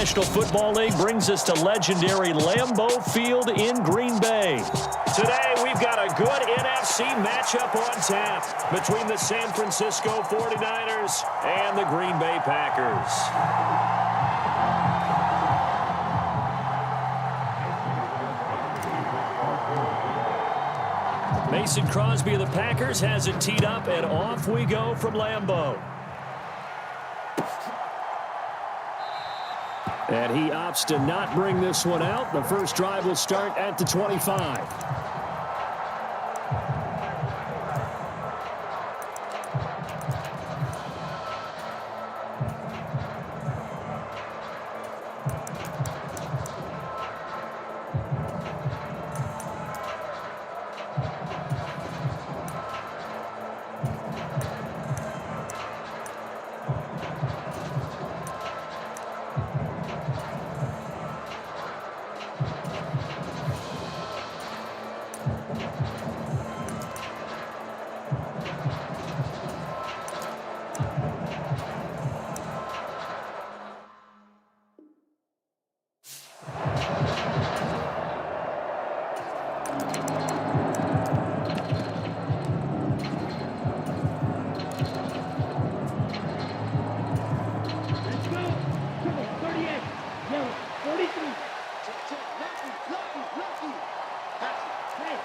National Football League brings us to legendary Lambeau Field in Green Bay. Today, we've got a good NFC matchup on tap between the San Francisco 49ers and the Green Bay Packers. Mason Crosby of the Packers has it teed up, and off we go from Lambeau. And he opts to not bring this one out. The first drive will start at the 25.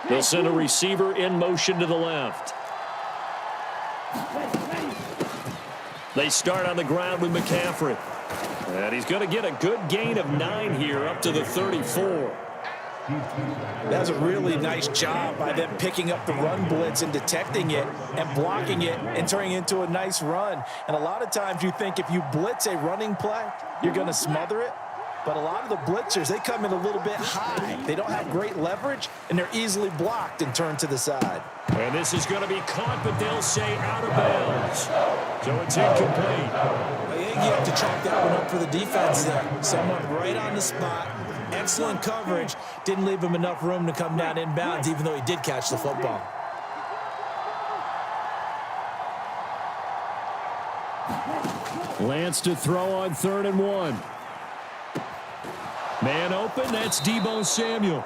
They'll send a receiver in motion to the left. They start on the ground with McCaffrey. And he's going to get a good gain of 9 here up to the 34. That's a really nice job by them picking up the run blitz and detecting it and blocking it and turning it into a nice run. And a lot of times you think if you blitz a running play, you're going to smother it. But a lot of the blitzers, they come in a little bit high. They don't have great leverage, and they're easily blocked and turned to the side. And this is going to be caught, but they'll say out of bounds. So it's incomplete. I think you have to chalk that one up for the defense there. Someone right on the spot. Excellent coverage. Didn't leave him enough room to come down inbounds, even though he did catch the football. Lance to throw on 3rd and 1. Man open, that's Deebo Samuel.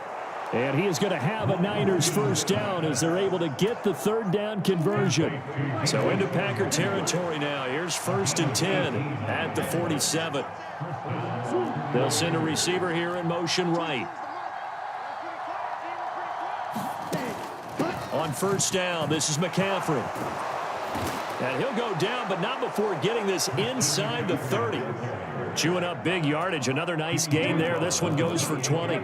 And he is going to have a Niners first down as they're able to get the 3rd down conversion. So into Packer territory now. Here's 1st and 10 at the 47. They'll send a receiver here in motion right. On 1st down, this is McCaffrey. And he'll go down, but not before getting this inside the 30. Chewing up big yardage. Another nice gain there. This one goes for 20.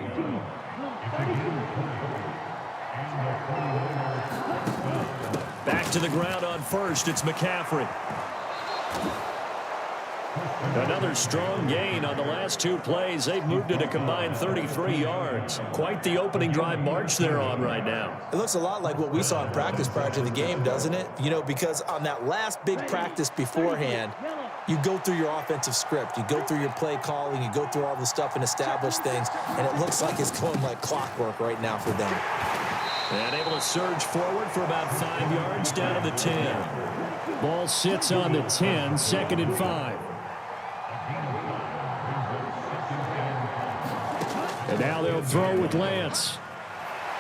Back to the ground on 1st. It's McCaffrey. Another strong gain on the last 2 plays. They've moved it a combined 33 yards. Quite the opening drive march they're on right now. It looks a lot like what we saw in practice prior to the game, doesn't it? You know, because on that last big practice beforehand, you go through your offensive script. You go through your play calling. You go through all the stuff and establish things. And it looks like it's going like clockwork right now for them. And able to surge forward for about 5 yards down to the 10. Ball sits on the 10, 2nd and 5. And now they'll throw with Lance.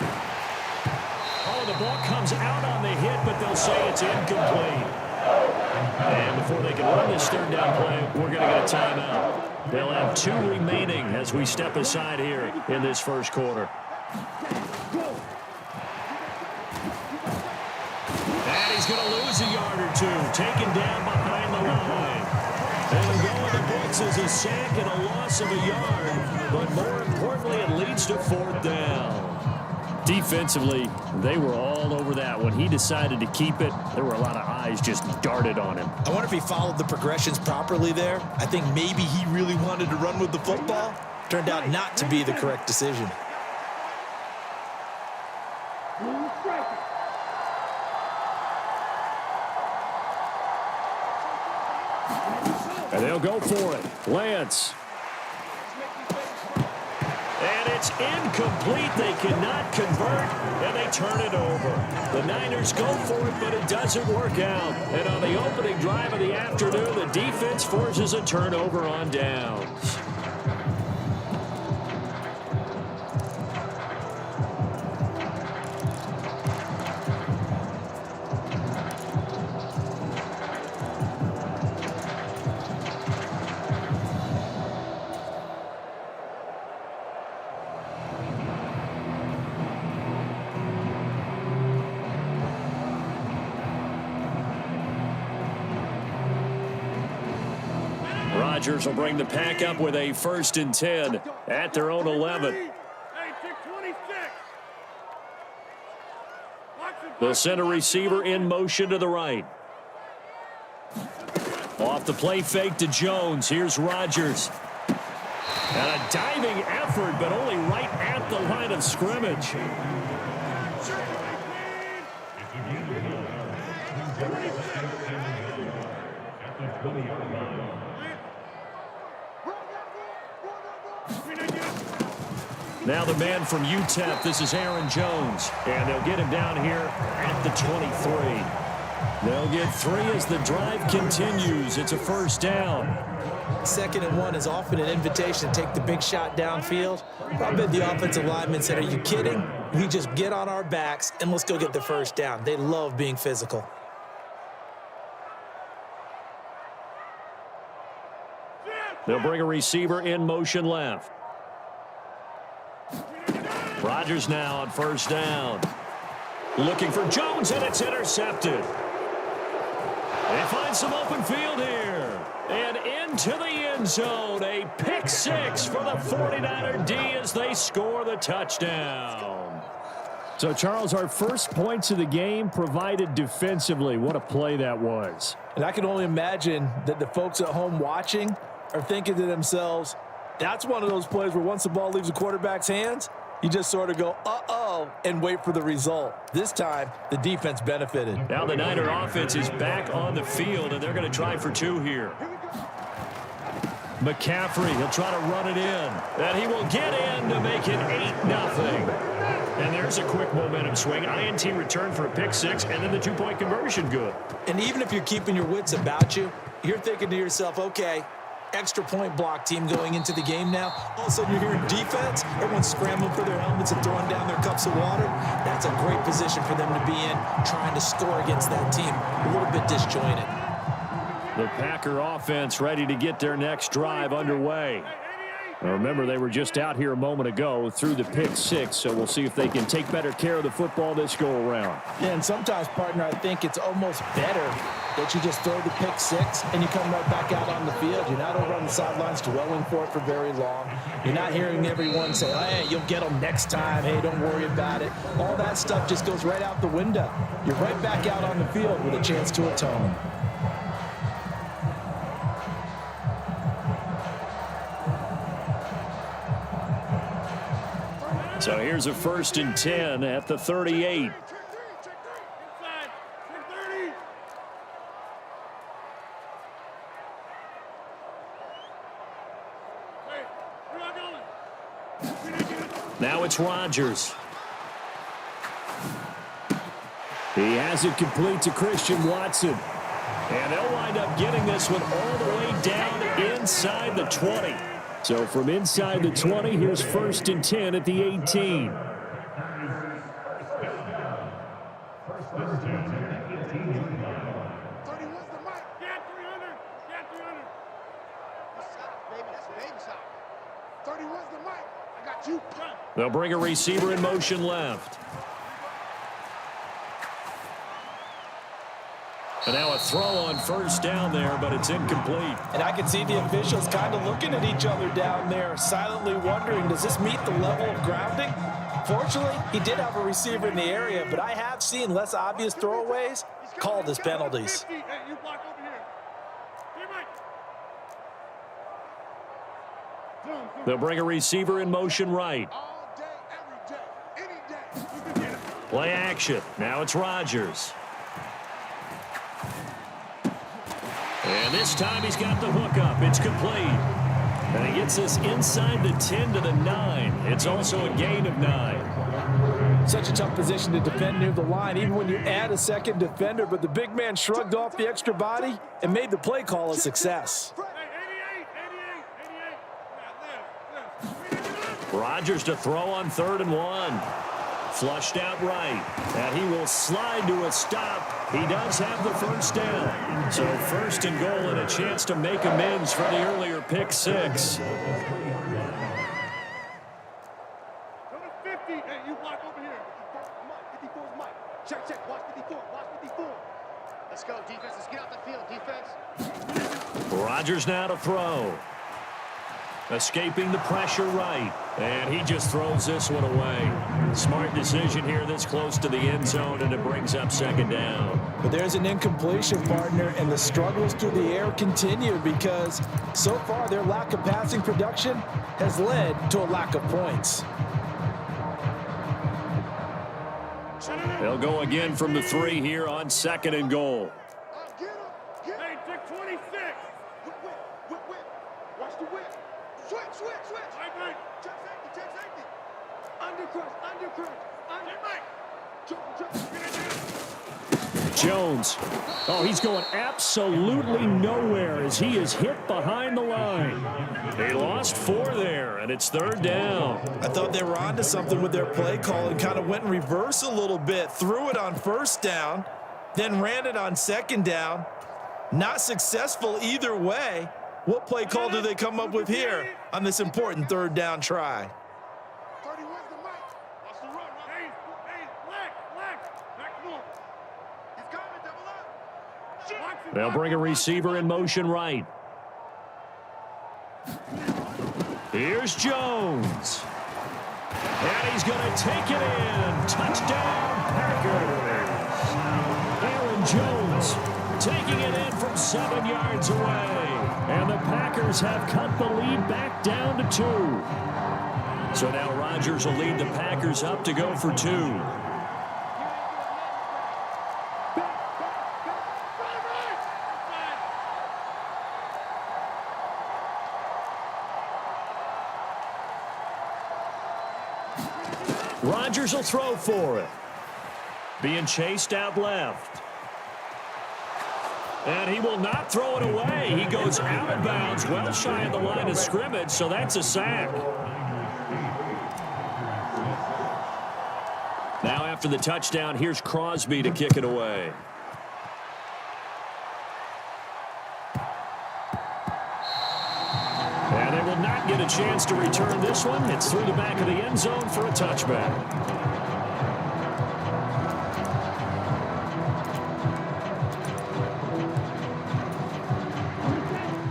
Oh, the ball comes out on the hit, but they'll say it's incomplete. And before they can run this 3rd down play, we're going to get a timeout. They'll have 2 remaining as we step aside here in this 1st quarter. And he's going to lose a yard or 2, taken down behind the line. And going to blitz is a sack and a loss of a yard, but more importantly, it leads to 4th down. Defensively, they were all over that. When he decided to keep it, there were a lot of eyes just darted on him. I wonder if he followed the progressions properly there. I think maybe he really wanted to run with the football. Turned out not to be the correct decision. And they'll go for it. Lance. And it's incomplete. They cannot convert, and they turn it over. The Niners go for it, but it doesn't work out. And on the opening drive of the afternoon, the defense forces a turnover on downs. Rodgers will bring the pack up with a 1st and 10 at their own 11. They'll send a receiver in motion to the right. Off the play fake to Jones. Here's Rodgers. And a diving effort, but only right at the line of scrimmage. Now the man from UTEP, this is Aaron Jones. And they'll get him down here at the 23. They'll get 3 as the drive continues. It's a 1st down. 2nd and 1 is often an invitation to take the big shot downfield. I bet the offensive lineman said, are you kidding? We just get on our backs and let's go get the 1st down. They love being physical. They'll bring a receiver in motion left. Rodgers now on 1st down. Looking for Jones, and it's intercepted. They find some open field here. And into the end zone. A pick 6 for the 49er D as they score the touchdown. So, Charles, our first points of the game provided defensively. What a play that was. And I can only imagine that the folks at home watching are thinking to themselves, that's one of those plays where once the ball leaves the quarterback's hands, you just sort of go, uh-oh, and wait for the result. This time, the defense benefited. Now the Niner offense is back on the field, and they're going to try for 2 here. McCaffrey, he'll try to run it in. And he will get in to make it 8-0. And there's a quick momentum swing. INT return for a pick 6, and then the 2-point conversion good. And even if you're keeping your wits about you, you're thinking to yourself, okay, extra point block team going into the game now. All of a sudden you're hearing defense. Everyone's scrambling for their helmets and throwing down their cups of water. That's a great position for them to be in, trying to score against that team. A little bit disjointed. The Packer offense ready to get their next drive underway. Now remember, they were just out here a moment ago through the pick 6, so we'll see if they can take better care of the football this go-around. Yeah, and sometimes, partner, I think it's almost better that you just throw the pick 6 and you come right back out on the field. You're not over on the sidelines dwelling for it for very long. You're not hearing everyone say, hey, you'll get them next time. Hey, don't worry about it. All that stuff just goes right out the window. You're right back out on the field with a chance to atone. So here's a 1st and 10 at the 38. Now it's Rodgers. He has it complete to Christian Watson. And they'll wind up getting this one all the way down inside the 20. So from inside the 20, here's 1st and 10 at the 18. They'll bring a receiver in motion left. And now a throw on 1st down there, but it's incomplete. And I can see the officials kind of looking at each other down there, silently wondering, does this meet the level of grounding? Fortunately, he did have a receiver in the area, but I have seen less obvious throwaways called as penalties. They'll bring a receiver in motion right. Play action. Now it's Rodgers. And this time he's got the hook up. It's complete. And he gets us inside the 10 to the 9. It's also a gain of 9. Such a tough position to defend near the line, even when you add a second defender. But the big man shrugged off the extra body and made the play call a success. Rodgers to throw on 3rd and 1. Flushed out right. And he will slide to a stop. He does have the 1st down. So 1st and goal and a chance to make amends for the earlier pick 6. Let's go, defense. Let's get out the field, defense. Rodgers now to throw. Escaping the pressure right. And he just throws this one away. Smart decision here this close to the end zone, and it brings up second down. But there's an incompletion, partner, and the struggles through the air continue because so far their lack of passing production has led to a lack of points. They'll go again from the 3 here on 2nd and goal. Hey, take 26. Whip. Watch the whip. Switch. Right. Check safety. Undercrush. Jump. Jones. Oh, he's going absolutely nowhere as he is hit behind the line. They lost 4 there, and it's 3rd down. I thought they were onto something with their play call and kind of went in reverse a little bit. Threw it on 1st down, then ran it on 2nd down. Not successful either way. What play call do they come up with here on this important 3rd down try? 31's the mic. Watch the run. Hey, back north. He's coming, double up. They'll bring a receiver in motion right. Here's Jones. And he's going to take it in. Touchdown, Packers. Aaron Jones taking it in from 7 yards away. And the Packers have cut the lead back down to 2. So now Rodgers will lead the Packers up to go for 2. Rodgers will throw for it. Being chased out left. And he will not throw it away. He goes out of bounds, well shy of the line of scrimmage, so that's a sack. Now after the touchdown, here's Crosby to kick it away. And they will not get a chance to return this one. It's through the back of the end zone for a touchback.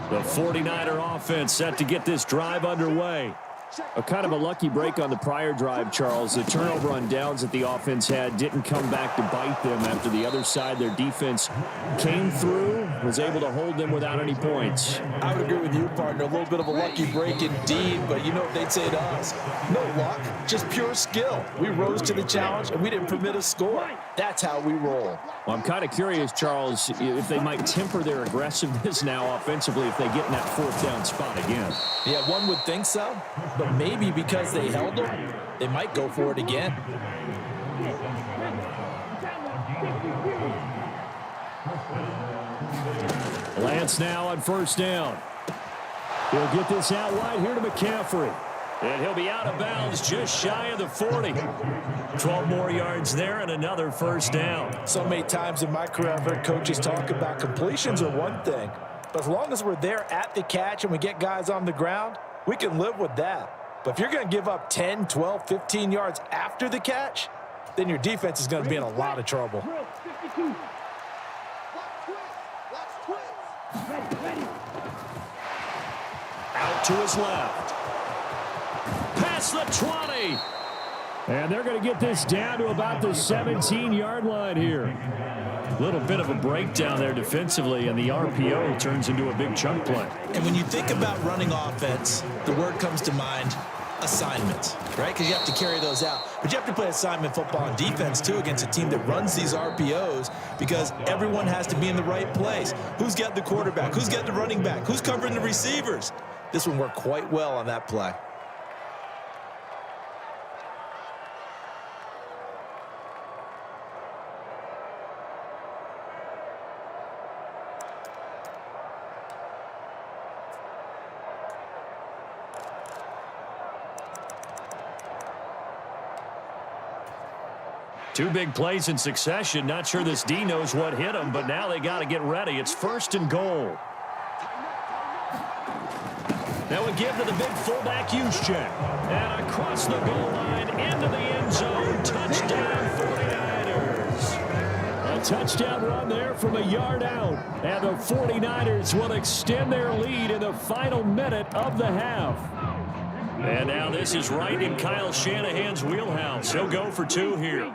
The 49er offense set to get this drive underway. A kind of a lucky break on the prior drive, Charles. The turnover on downs that the offense had didn't come back to bite them after the other side. Their defense came through, was able to hold them without any points. I would agree with you, partner. A little bit of a lucky break indeed, but you know what they'd say to us? No luck, just pure skill. We rose to the challenge, and we didn't permit a score. That's how we roll. Well, I'm kind of curious, Charles, if they might temper their aggressiveness now offensively if they get in that 4th down spot again. Yeah, one would think so, but maybe because they held them, they might go for it again. Lance now on 1st down. He'll get this out wide here to McCaffrey. And he'll be out of bounds just shy of the 40. 12 more yards there and another 1st down. So many times in my career, I've heard coaches talk about completions are one thing, but as long as we're there at the catch and we get guys on the ground, we can live with that. But if you're going to give up 10, 12, 15 yards after the catch, then your defense is going to be in a lot of trouble. Out to his left. Past the 20. And they're going to get this down to about the 17-yard line here. A little bit of a breakdown there defensively, and the RPO turns into a big chunk play. And when you think about running offense, the word comes to mind, assignments, right? Because you have to carry those out. But you have to play assignment football on defense, too, against a team that runs these RPOs because everyone has to be in the right place. Who's got the quarterback? Who's got the running back? Who's covering the receivers? This one worked quite well on that play. Two big plays in succession. Not sure this D knows what hit him, but now they got to get ready. It's 1st and goal. That would give to the big fullback Juszczyk. And across the goal line into the end zone. Touchdown 49ers. A touchdown run there from a yard out. And the 49ers will extend their lead in the final minute of the half. And now this is right in Kyle Shanahan's wheelhouse. He'll go for 2 here.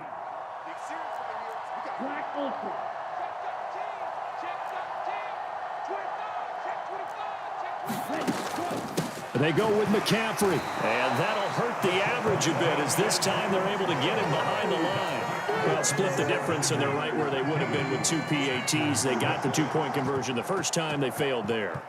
They go with McCaffrey. And that'll hurt the average a bit as this time they're able to get him behind the line. Well, split the difference, and they're right where they would have been with 2 PATs. They got the 2-point conversion the first time. They failed there.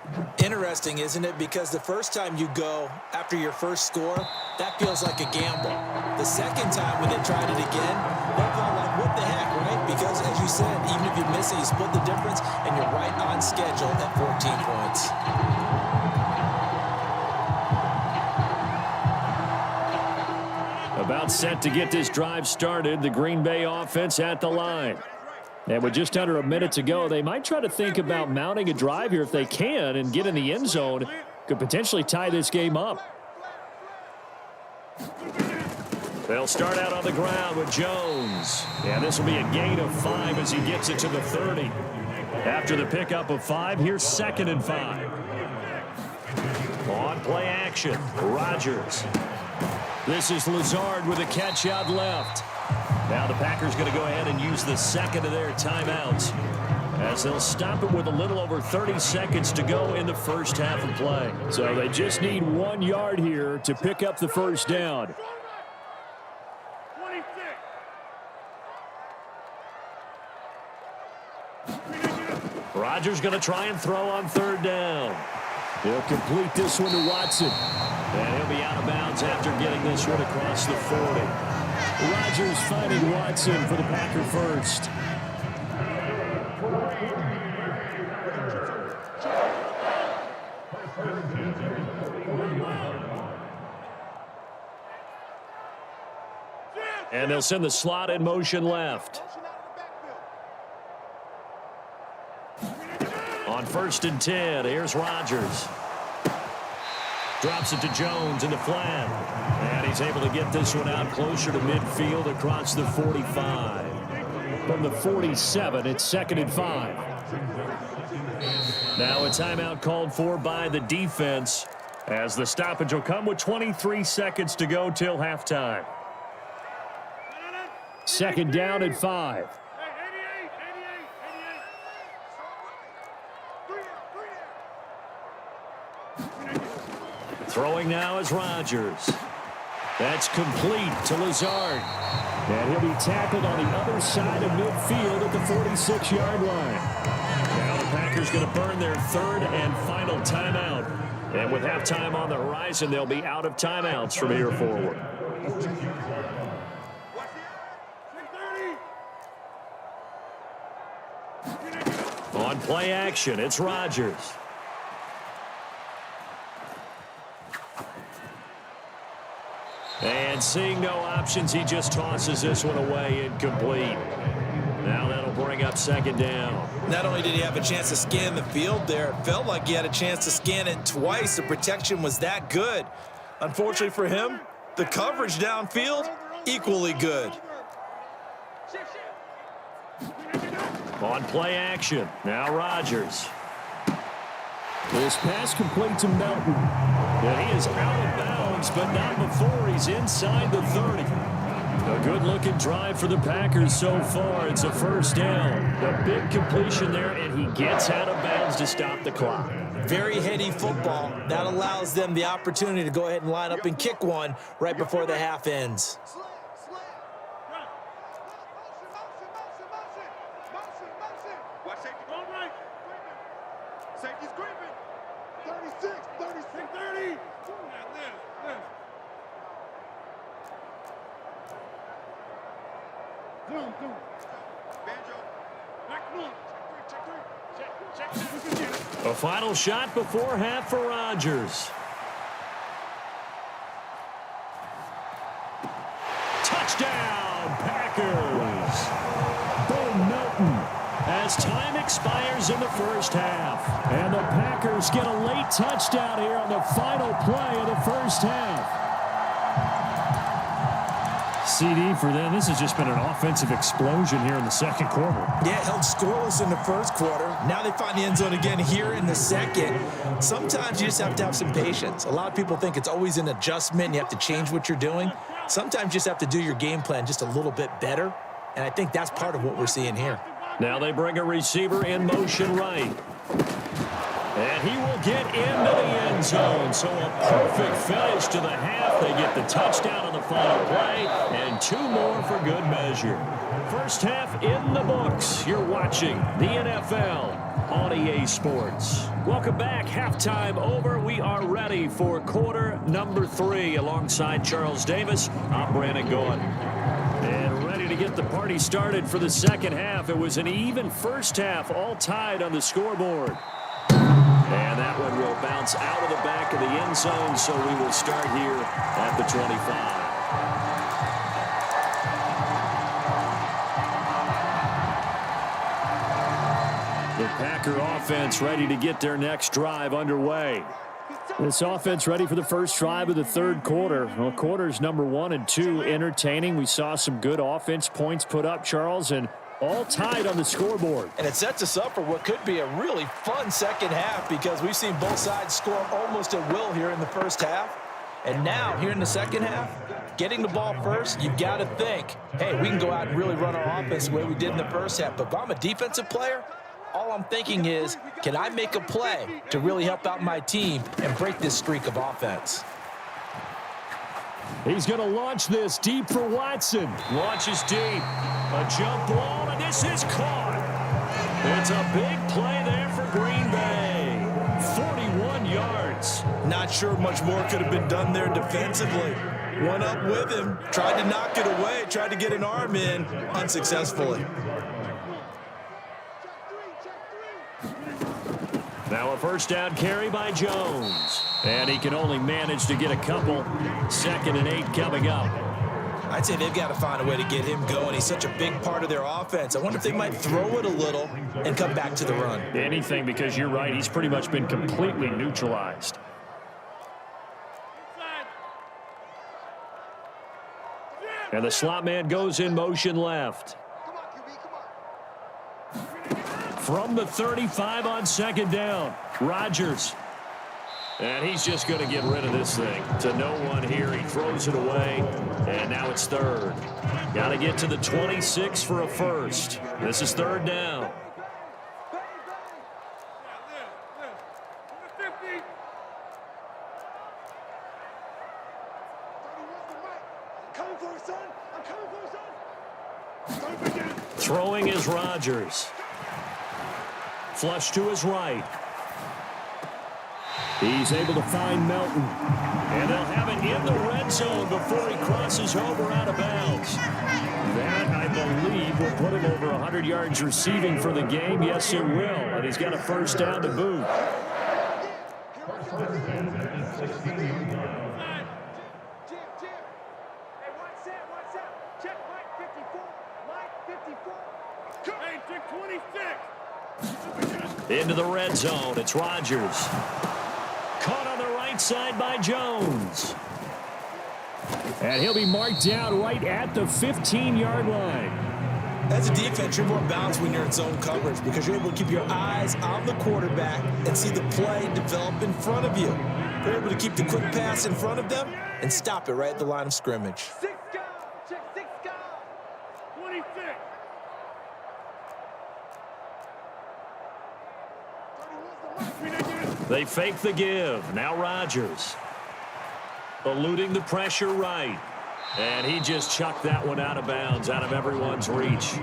Interesting, isn't it? Because the first time you go after your first score, that feels like a gamble. The second time when they tried it again, that felt like, what the heck, right? Because, as you said, even if you miss it, you split the difference, and you're right on schedule at 14 points. About set to get this drive started, the Green Bay offense at the line. And with just under a minute to go, they might try to think about mounting a drive here if they can and get in the end zone. Could potentially tie this game up. They'll start out on the ground with Jones. Yeah, this will be a gain of 5 as he gets it to the 30. After the pickup of 5, here's 2nd and 5. On play action, Rodgers. This is Lazard with a catch out left. Now the Packers going to go ahead and use the second of their timeouts as they'll stop it with a little over 30 seconds to go in the first half of play. So they just need 1 yard here to pick up the first down. 26. Rodgers going to try and throw on 3rd down. He'll complete this one to Watson. And he'll be out of bounds after getting this one across the 40. Rodgers finding Watson for the Packer first. And they'll send the slot in motion left. On 1st and 10, here's Rodgers. Drops it to Jones in the flat. And he's able to get this one out closer to midfield across the 45. From the 47, it's 2nd and 5. Now a timeout called for by the defense as the stoppage will come with 23 seconds to go till halftime. 2nd down and 5. Throwing now is Rodgers. That's complete to Lazard. And he'll be tackled on the other side of midfield at the 46-yard line. Now the Packers going to burn their 3rd and final timeout. And with halftime on the horizon, they'll be out of timeouts from here forward. On play action, it's Rodgers. And seeing no options, he just tosses this one away incomplete. Now that'll bring up 2nd down. Not only did he have a chance to scan the field there, it felt like he had a chance to scan it twice. The protection was that good. Unfortunately for him, the coverage downfield, equally good. On play action, now Rodgers. This pass complete to Melton. And he is out of bounds, but not before he's inside the 30. A good-looking drive for the Packers so far. It's a 1st down. A big completion there, and he gets out of bounds to stop the clock. Very heady football. That allows them the opportunity to go ahead and line up and kick one right before the half ends. Watch safety. Go right. Safety's creeping. 36, 36, 30. Zoom. Banjo. Back one. Check 3. A final shot before half for Rodgers. Touchdown, Packers. Bo Melton. As time expires in the first half. And the Packers get a late touchdown here on the final play of the first half. CD for them. This has just been an offensive explosion here in the second quarter. Yeah, held scoreless in the first quarter. Now they find the end zone again here in the second. Sometimes you just have to have some patience. A lot of people think it's always an adjustment. You have to change what you're doing. Sometimes you just have to do your game plan just a little bit better. And I think that's part of what we're seeing here. Now they bring a receiver in motion right. And he will get into the end zone. So a perfect finish to the half. They get the touchdown on the final play, and 2 more for good measure. First half in the books. You're watching the NFL on EA Sports. Welcome back. Halftime over. We are ready for quarter number 3. Alongside Charles Davis, I'm Brandon Goen. And ready to get the party started for the second half. It was an even first half, all tied on the scoreboard. And that one will bounce out of the back of the end zone, so we will start here at the 25. The Packer offense ready to get their next drive underway. This offense ready for the first drive of the third quarter. Well, quarters number 1 and 2 entertaining. We saw some good offense points put up, Charles, and all tied on the scoreboard. And it sets us up for what could be a really fun second half because we've seen both sides score almost at will here in the first half. And now, here in the second half, getting the ball first, you've got to think, hey, we can go out and really run our offense the way we did in the first half. But if I'm a defensive player, all I'm thinking is, can I make a play to really help out my team and break this streak of offense? He's going to launch this deep for Watson. Launches deep. A jump ball, and this is caught. It's a big play there for Green Bay. 41 yards. Not sure much more could have been done there defensively. Went up with him, tried to knock it away, tried to get an arm in, unsuccessfully. Now a first down carry by Jones. And he can only manage to get a couple. 2nd and 8 coming up. I'd say they've got to find a way to get him going. He's such a big part of their offense. I wonder if they might throw it a little and come back to the run. Anything, because you're right. He's pretty much been completely neutralized. And the slot man goes in motion left. From the 35 on 2nd down, Rodgers. And he's just going to get rid of this thing. To no one here. He throws it away. And now it's 3rd. Got to get to the 26 for a first. This is 3rd down. Throwing is Rodgers. Flush to his right. He's able to find Melton. And they'll have it in the red zone before he crosses over out of bounds. That, I believe, will put him over 100 yards receiving for the game. Yes, it will. And he's got a first down to boot. Into the red zone. It's Rodgers. Caught on the right side by Jones. And he'll be marked down right at the 15-yard line. As a defense, you're more balanced when you're in zone coverage because you're able to keep your eyes on the quarterback and see the play develop in front of you. You're able to keep the quick pass in front of them and stop it right at the line of scrimmage. 6 guard. Check 6 guard. 26. They fake the give. Now Rodgers. Eluding the pressure right. And he just chucked that one out of bounds, out of everyone's reach.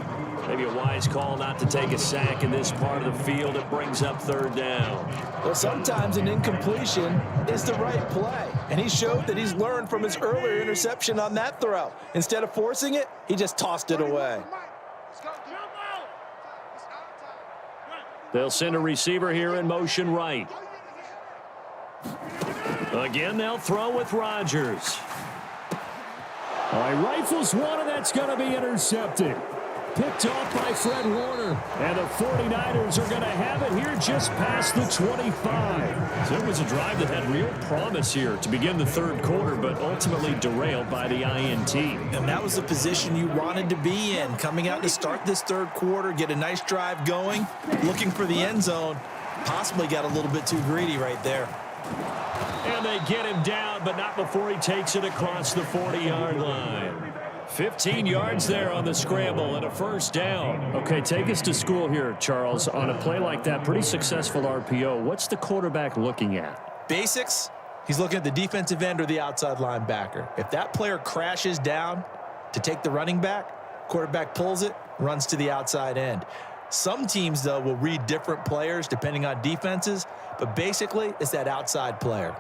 Maybe a wise call not to take a sack in this part of the field. It brings up 3rd down. Well, sometimes an incompletion is the right play. And he showed that he's learned from his earlier interception on that throw. Instead of forcing it, he just tossed it away. They'll send a receiver here in motion right. Again, they'll throw with Rodgers. All right, rifles one, and that's going to be intercepted. Picked off by Fred Warner. And the 49ers are going to have it here just past the 25. So it was a drive that had real promise here to begin the third quarter, but ultimately derailed by the INT. And that was the position you wanted to be in. Coming out to start this third quarter, get a nice drive going, looking for the end zone. Possibly got a little bit too greedy right there. And they get him down, but not before he takes it across the 40-yard line. 15 yards there on the scramble and a first down. Okay, take us to school here, Charles. On a play like that, pretty successful RPO. What's the quarterback looking at? Basics, he's looking at the defensive end or the outside linebacker. If that player crashes down to take the running back, quarterback pulls it, runs to the outside end. Some teams, though, will read different players depending on defenses, but basically it's that outside player.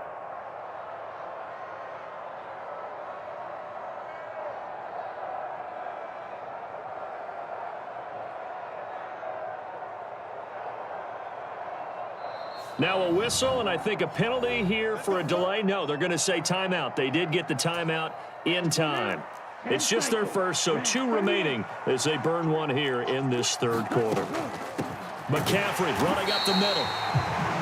Now a whistle, and I think a penalty here for a delay. No, they're going to say timeout. They did get the timeout in time. It's just their first, so 2 remaining as they burn one here in this third quarter. McCaffrey running up the middle.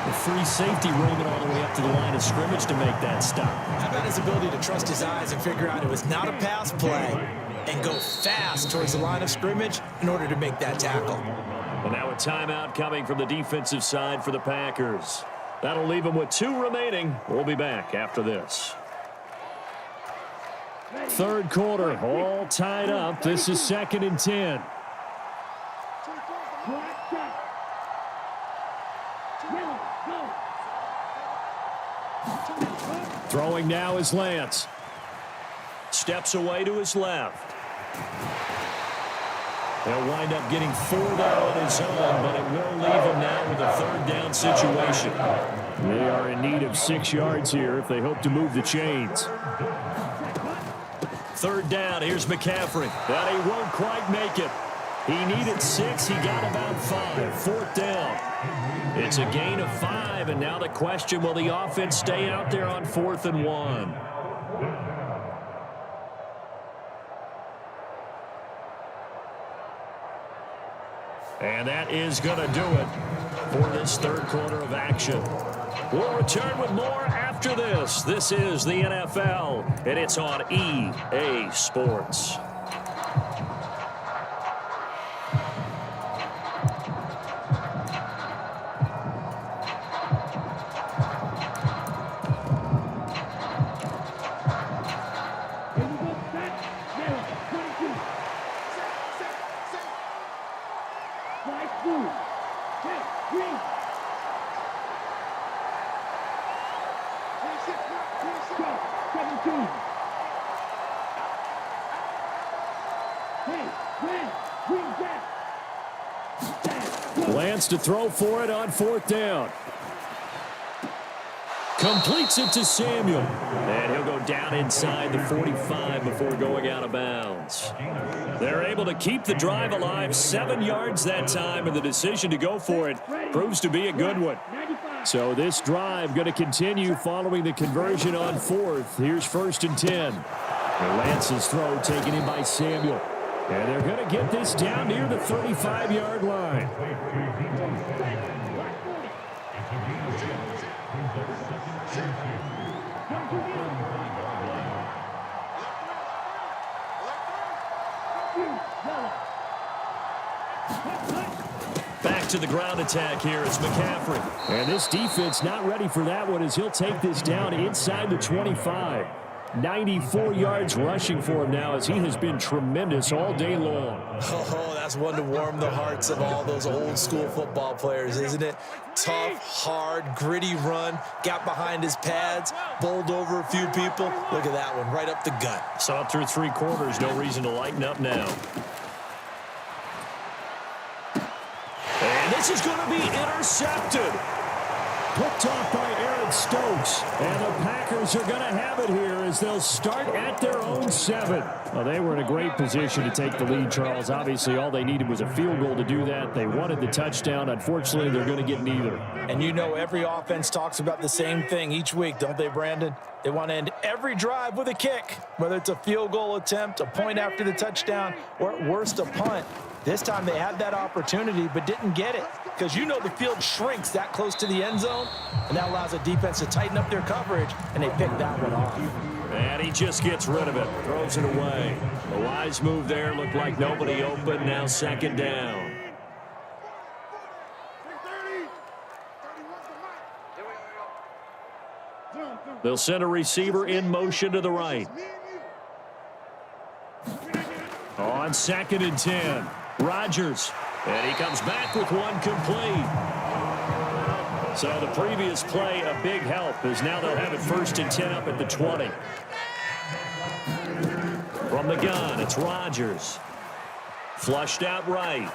The free safety roaming all the way up to the line of scrimmage to make that stop. How about his ability to trust his eyes and figure out it was not a pass play and go fast towards the line of scrimmage in order to make that tackle. And now a timeout coming from the defensive side for the Packers. That'll leave them with 2 remaining. We'll be back after this. Third quarter, all tied up. This is 2nd and 10. Throwing now is Lance. Steps away to his left. He'll wind up getting 4 there on his own, but it will leave him now with a third down situation. They are in need of 6 yards here if they hope to move the chains. Third down, here's McCaffrey. But he won't quite make it. He needed 6, he got about 5. 4th down. It's a gain of 5, and now the question, will the offense stay out there on 4th and 1? And that is going to do it for this third quarter of action. We'll return with more after this. This is the NFL, and it's on EA Sports. Lance to throw for it on 4th down. Completes it to Samuel. And he'll go down inside the 45 before going out of bounds. They're able to keep the drive alive, 7 yards that time, and the decision to go for it proves to be a good one. So this drive going to continue following the conversion on 4th. Here's 1st and 10. And Lance's throw taken in by Samuel. And they're going to get this down near the 35-yard line. Back to the ground attack here. It's McCaffrey. And this defense not ready for that one as he'll take this down inside the 25. 94 yards rushing for him now as he has been tremendous all day long. Oh, that's one to warm the hearts of all those old school football players, isn't it? Tough, hard, gritty run, got behind his pads, bowled over a few people. Look at that one, right up the gut. Saw through 3 quarters, no reason to lighten up now. And this is going to be intercepted. Picked off by Aaron Stokes. And the Packers are going to have it here as they'll start at their own 7. Well, they were in a great position to take the lead, Charles. Obviously, all they needed was a field goal to do that. They wanted the touchdown. Unfortunately, they're going to get neither. And you know every offense talks about the same thing each week, don't they, Brandon? They want to end every drive with a kick, whether it's a field goal attempt, a point after the touchdown, or at worst a punt. This time they had that opportunity but didn't get it because you know the field shrinks that close to the end zone, and that allows the defense to tighten up their coverage, and they picked that one off. And he just gets rid of it, throws it away. A wise move there, looked like nobody open, now second down. They'll send a receiver in motion to the right. On 2nd and 10, Rodgers. And he comes back with one complete. So the previous play, a big help, as now they'll have it 1st and 10 up at the 20. From the gun, it's Rodgers. Flushed out right.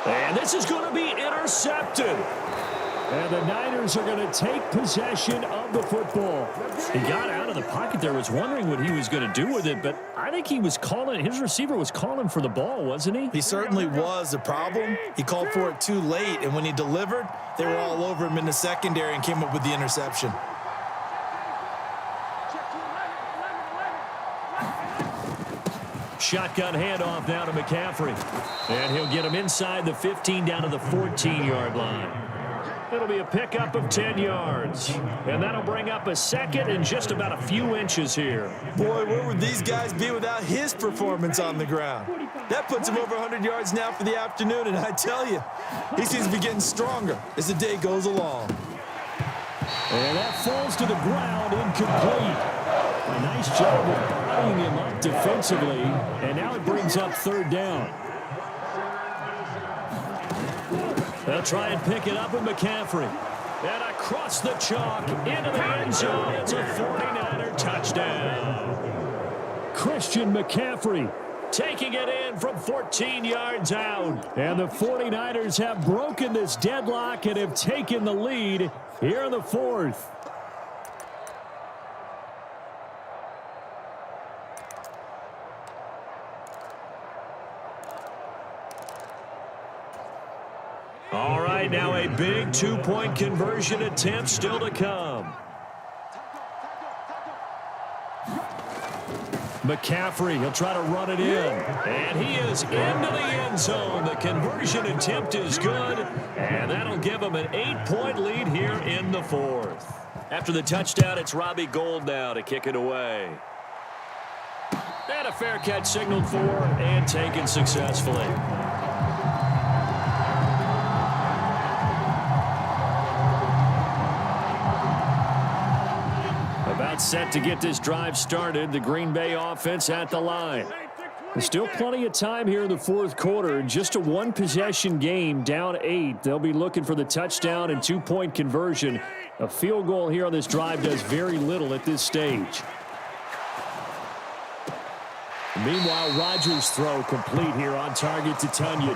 And this is going to be intercepted. And the Niners are going to take possession of the football. He got out of the pocket there, was wondering what he was going to do with it, but I think he was calling, his receiver was calling for the ball, wasn't he? He certainly was. The problem, he called for it too late, and when he delivered, they were all over him in the secondary and came up with the interception. Shotgun handoff now to McCaffrey. And he'll get him inside the 15 down to the 14-yard line. It'll be a pickup of 10 yards. And that'll bring up a second and just about a few inches here. Boy, where would these guys be without his performance on the ground? That puts him over 100 yards now for the afternoon, and I tell you, he seems to be getting stronger as the day goes along. And that falls to the ground, incomplete. A nice job of buying him up defensively, and now it brings up 3rd down. They'll try and pick it up with McCaffrey. And across the chalk into the end zone. It's a 49er touchdown. Christian McCaffrey taking it in from 14 yards out. And the 49ers have broken this deadlock and have taken the lead here in the 4th. All right, now a big 2-point conversion attempt still to come. McCaffrey, he'll try to run it in. And he is into the end zone. The conversion attempt is good. And that'll give him an 8-point lead here in the 4th. After the touchdown, it's Robbie Gould now to kick it away. And a fair catch signaled for and taken successfully. About set to get this drive started. The Green Bay offense at the line. There's still plenty of time here in the 4th quarter. Just a 1-possession game, down 8. They'll be looking for the touchdown and 2-point conversion. A field goal here on this drive does very little at this stage. Meanwhile, Rodgers' throw complete here on target to Tunyon.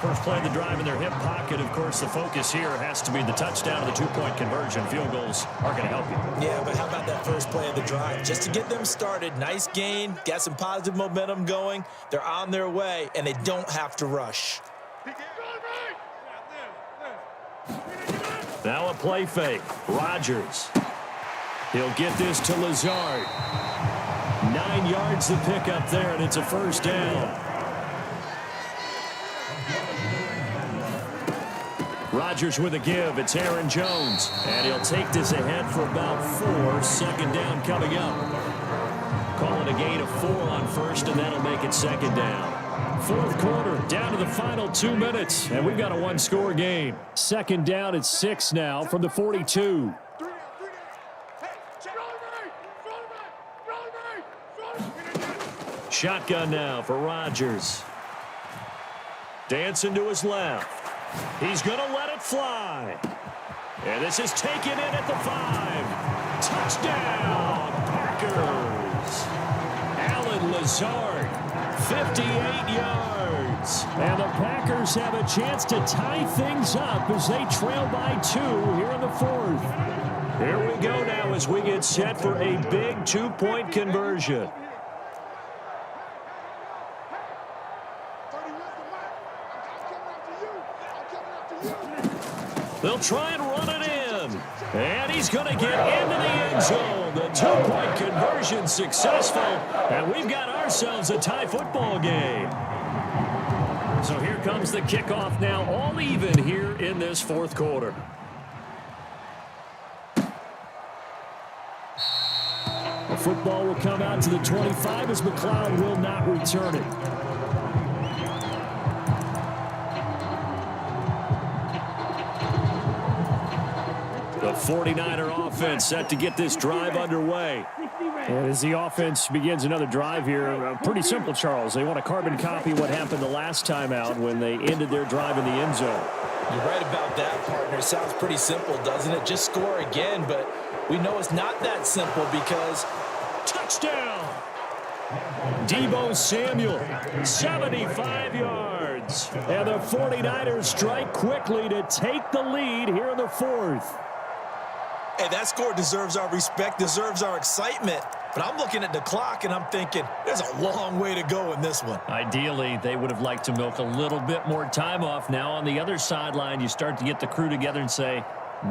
First play of the drive in their hip pocket. Of course, the focus here has to be the touchdown and the 2-point conversion. Field goals aren't going to help you. Yeah, but how about that first play of the drive? Just to get them started, nice gain, got some positive momentum going. They're on their way, and they don't have to rush. Now a play fake. Rodgers. He'll get this to Lazard. 9 yards to pick up there, and it's a 1st down. Rodgers with a give. It's Aaron Jones. And he'll take this ahead for about 4. 2nd down coming up. Calling a gain of 4 on 1st, and that'll make it 2nd down. 4th quarter, down to the final 2 minutes, and we've got a 1-score game. 2nd down at 6 now from the 42. Shotgun now for Rodgers. Dancing to his left. He's going to let it fly. And this is taken in at the 5. Touchdown, Packers. Alan Lazard, 58 yards. And the Packers have a chance to tie things up as they trail by 2 here in the 4th. Here we go now as we get set for a big 2-point conversion. They'll try and run it in. And he's going to get into the end zone. The 2-point conversion successful. And we've got ourselves a tie football game. So here comes the kickoff now, all even here in this fourth quarter. The football will come out to the 25 as McLeod will not return it. The 49er offense set to get this drive underway. And as the offense begins another drive here, pretty simple, Charles. They want to carbon copy what happened the last time out when they ended their drive in the end zone. You're right about that, partner. Sounds pretty simple, doesn't it? Just score again, but we know it's not that simple because... Touchdown! Deebo Samuel, 75 yards. And the 49ers strike quickly to take the lead here in the fourth. Hey, that score deserves our respect, deserves our excitement. But I'm looking at the clock, and I'm thinking there's a long way to go in this one. Ideally, they would have liked to milk a little bit more time off. Now on the other sideline, you start to get the crew together and say,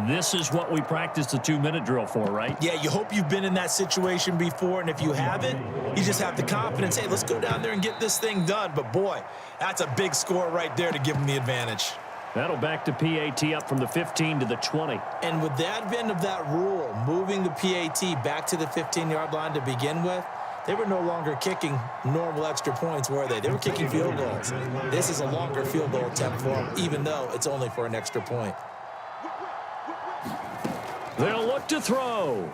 this is what we practiced the 2-minute drill for, right? Yeah, you hope you've been in that situation before, and if you haven't, you just have the confidence, hey, let's go down there and get this thing done. But, boy, that's a big score right there to give them the advantage. That'll back the PAT up from the 15 to the 20. And with the advent of that rule, moving the PAT back to the 15-yard line to begin with, they were no longer kicking normal extra points, were they? They were kicking field goals. This is a longer field goal attempt for them, even though it's only for an extra point. They'll look to throw.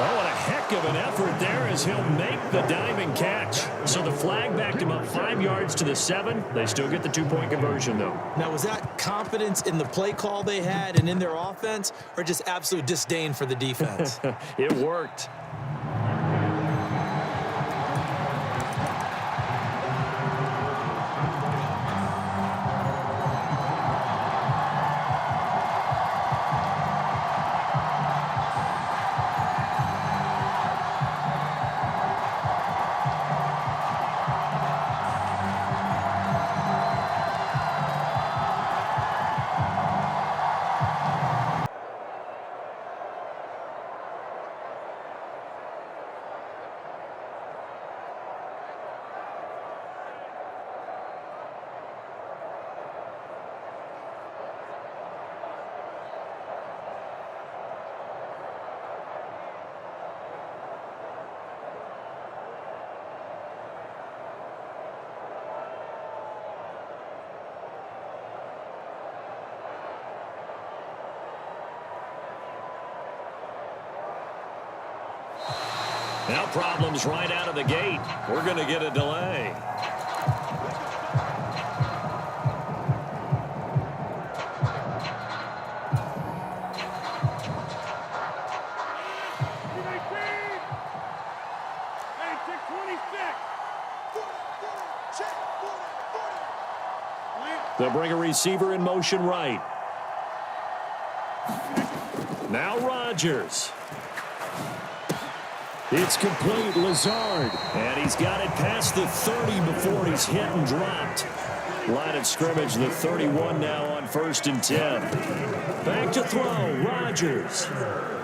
Oh, what a heck of an effort there as he'll make the diving catch. So the flag backed him up 5 yards to the 7. They still get the 2-point conversion, though. Now, was that confidence in the play call they had and in their offense, or just absolute disdain for the defense? It worked. Now problems right out of the gate. We're going to get a delay. They'll bring a receiver in motion right. Now Rodgers. It's complete, Lazard. And he's got it past the 30 before he's hit and dropped. Line of scrimmage, the 31 now on 1st and 10. Back to throw, Rodgers.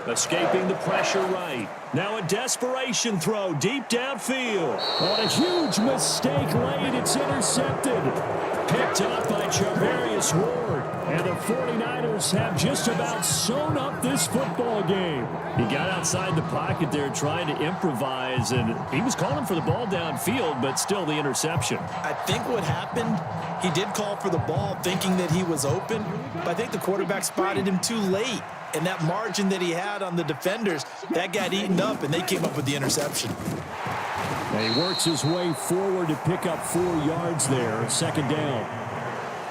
Escaping the pressure right. Now a desperation throw deep downfield. On a huge mistake late, it's intercepted. Picked up by Charvarius Ward. And the 49ers have just about sewn up this football game. He got outside the pocket there trying to improvise, and he was calling for the ball downfield, but still the interception. I think what happened, he did call for the ball thinking that he was open, but I think the quarterback spotted him too late. And that margin that he had on the defenders, that got eaten up, and they came up with the interception. And he works his way forward to pick up 4 yards there, 2nd down.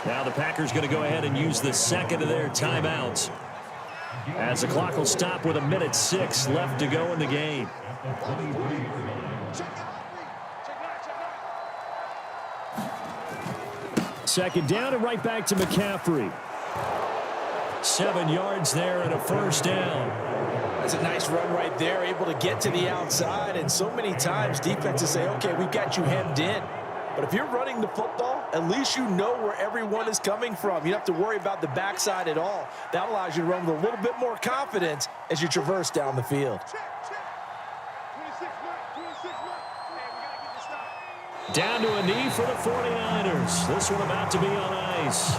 Now the Packers going to go ahead and use the second of their timeouts, as the clock will stop with 1:06 left to go in the game. Second down and right back to McCaffrey. 7 yards there and a 1st down. That's a nice run right there, able to get to the outside. And so many times defenses say, okay, we've got you hemmed in. But if you're running the football, at least you know where everyone is coming from. You don't have to worry about the backside at all. That allows you to run with a little bit more confidence as you traverse down the field. Down to a knee for the 49ers. This one about to be on ice.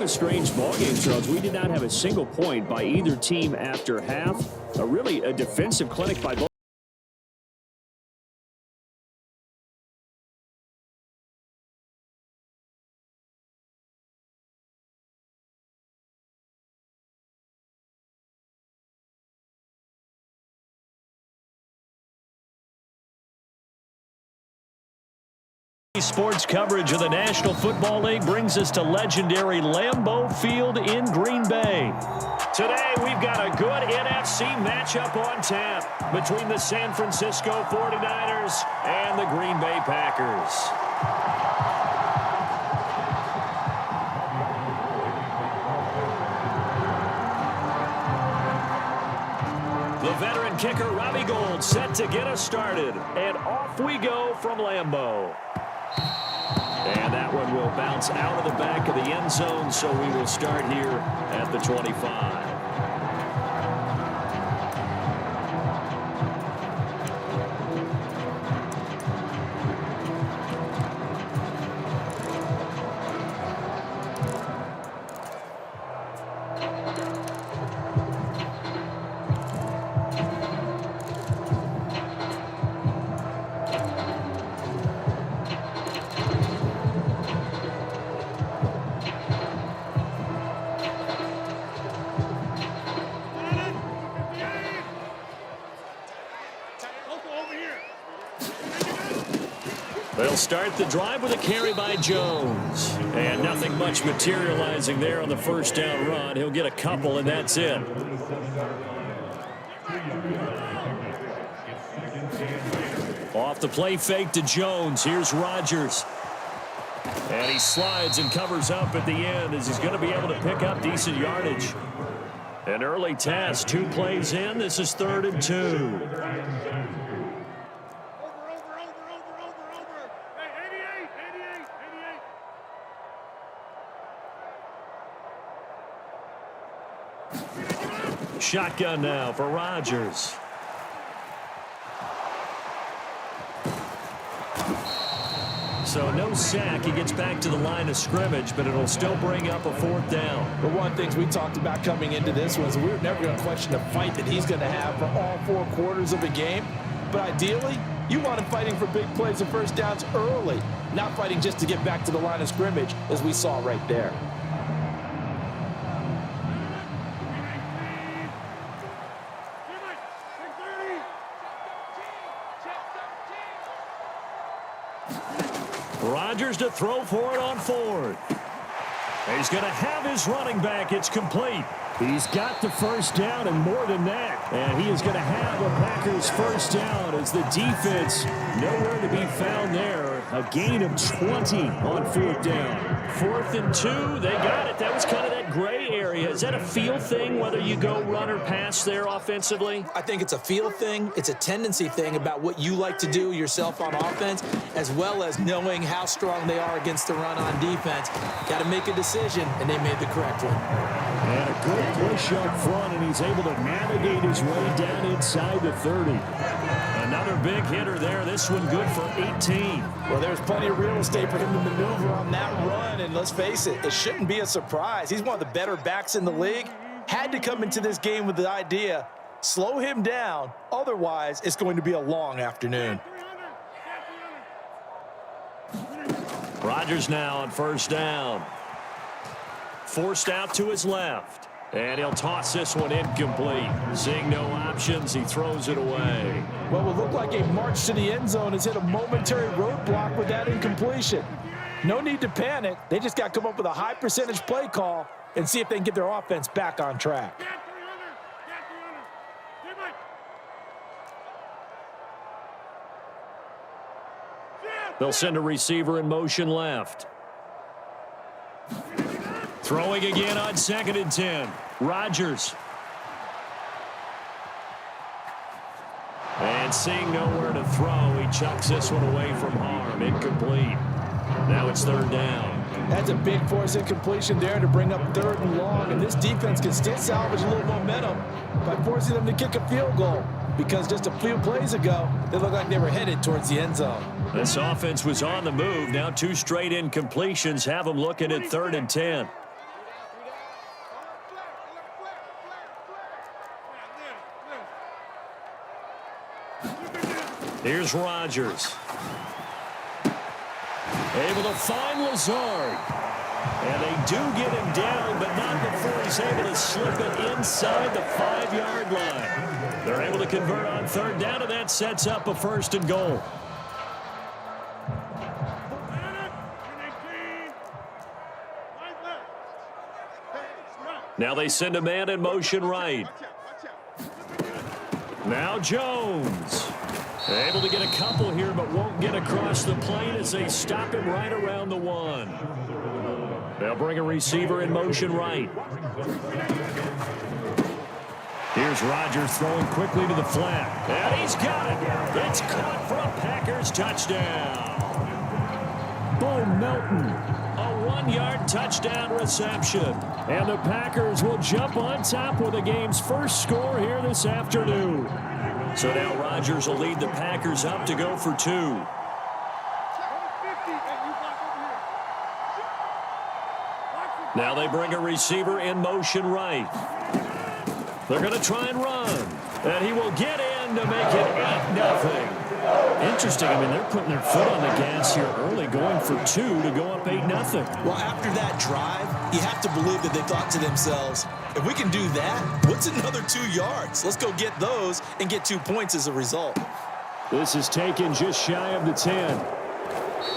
Strange ballgame, Charles. We did not have a single point by either team after half. Really a defensive clinic by both. Sports coverage of the National Football League brings us to legendary Lambeau Field in Green Bay. Today, we've got a good NFC matchup on tap between the San Francisco 49ers and the Green Bay Packers. The veteran kicker, Robbie Gould, set to get us started. And off we go from Lambeau. And that one will bounce out of the back of the end zone, so we will start here at the 25. They'll start the drive with a carry by Jones. And nothing much materializing there on the first down run. He'll get a couple, and that's it. Off the play fake to Jones. Here's Rodgers. And he slides and covers up at the end as he's going to be able to pick up decent yardage. An early test, 2 plays in. This is 3rd and 2. Shotgun now for Rodgers. So no sack. He gets back to the line of scrimmage, but it'll still bring up a 4th down. But one of the things we talked about coming into this was we were never going to question the fight that he's going to have for all 4 quarters of the game. But ideally, you want him fighting for big plays and first downs early, not fighting just to get back to the line of scrimmage, as we saw right there. Rodgers to throw for it on 4th. He's going to have his running back. It's complete. He's got the first down and more than that. And he is going to have a Packers first down as the defense nowhere to be found there. A gain of 20 on 4th down. 4th and 2. They got it. That was kind of that gray area. Is that a feel thing, whether you go run or pass there offensively? I think it's a feel thing. It's a tendency thing about what you like to do yourself on offense, as well as knowing how strong they are against the run on defense. Got to make a decision, and they made the correct one. And a good push up front, and he's able to navigate his way down inside the 30. Another big hitter there. This one good for 18. Well, there's plenty of real estate for him to maneuver on that run, and let's face it, it shouldn't be a surprise. He's one of the better backs in the league. Had to come into this game with the idea, slow him down, otherwise it's going to be a long afternoon. Rodgers now on first down. Forced out to his left. And he'll toss this one incomplete. Seeing no options, he throws it away. What will look like a march to the end zone has hit a momentary roadblock with that incompletion. No need to panic. They just got to come up with a high percentage play call and see if they can get their offense back on track. They'll send a receiver in motion left. Throwing again on 2nd and 10. Rodgers. And seeing nowhere to throw, he chucks this one away from harm. Incomplete. Now it's third down. That's a big force incompletion there to bring up 3rd and long, and this defense can still salvage a little momentum by forcing them to kick a field goal, because just a few plays ago, they looked like they were headed towards the end zone. This offense was on the move. Now 2 straight incompletions have them looking at 3rd and 10. Here's Rodgers. Able to find Lazard. And they do get him down, but not before he's able to slip it inside the 5-yard line. They're able to convert on 3rd down, and that sets up a 1st and goal. Now they send a man in motion right. Now Jones. Able to get a couple here, but won't get across the plane as they stop him right around the 1. They'll bring a receiver in motion right. Here's Rodgers throwing quickly to the flat. And he's got it. It's caught for a Packers touchdown. Bo Melton, a 1-yard touchdown reception. And the Packers will jump on top with the game's first score here this afternoon. So now Rodgers will lead the Packers up to go for 2. Now they bring a receiver in motion right. They're going to try and run. And he will get in to make it 8-0. Interesting. I mean, they're putting their foot on the gas here early, going for 2 to go up 8-0. Well, after that drive, you have to believe that they thought to themselves, if we can do that, what's another 2 yards? Let's go get those and get 2 points as a result. This is taken just shy of the 10.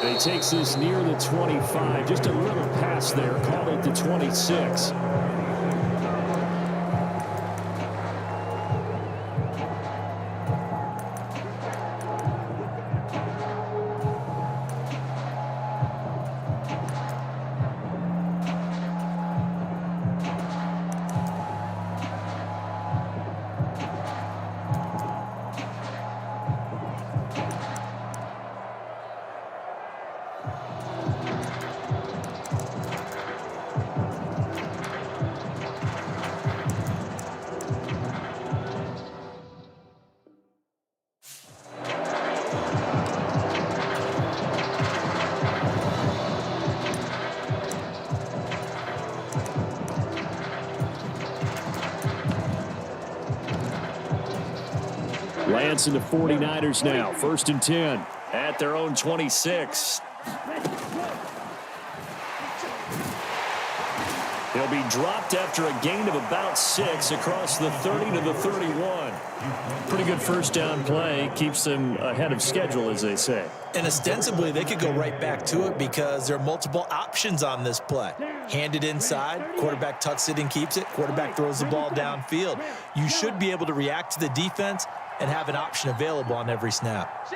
And he takes this near the 25. Just a little pass there. Call it the 26. Lance and the 49ers now. 1st and 10 at their own 26. He'll be dropped after a gain of about 6 across the 30 to the 31. Pretty good first down play. Keeps them ahead of schedule, as they say. And ostensibly, they could go right back to it because there are multiple options on this play. Hand it inside, quarterback tucks it and keeps it, quarterback throws the ball downfield. You should be able to react to the defense and have an option available on every snap.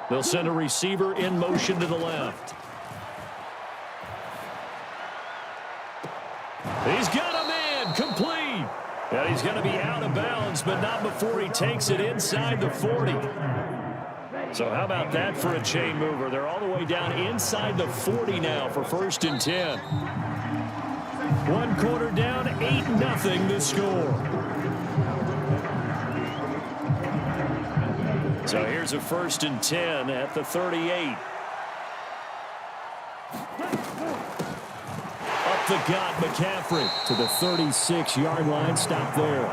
They'll send a receiver in motion to the left. He's got a man, complete. And he's going to be out of bounds, but not before he takes it inside the 40. So how about that for a chain mover? They're all the way down inside the 40 now for 1st and 10. 1 quarter down, 8-0 the score. So here's a 1st and 10 at the 38. Up the gut, McCaffrey to the 36-yard line. Stop there.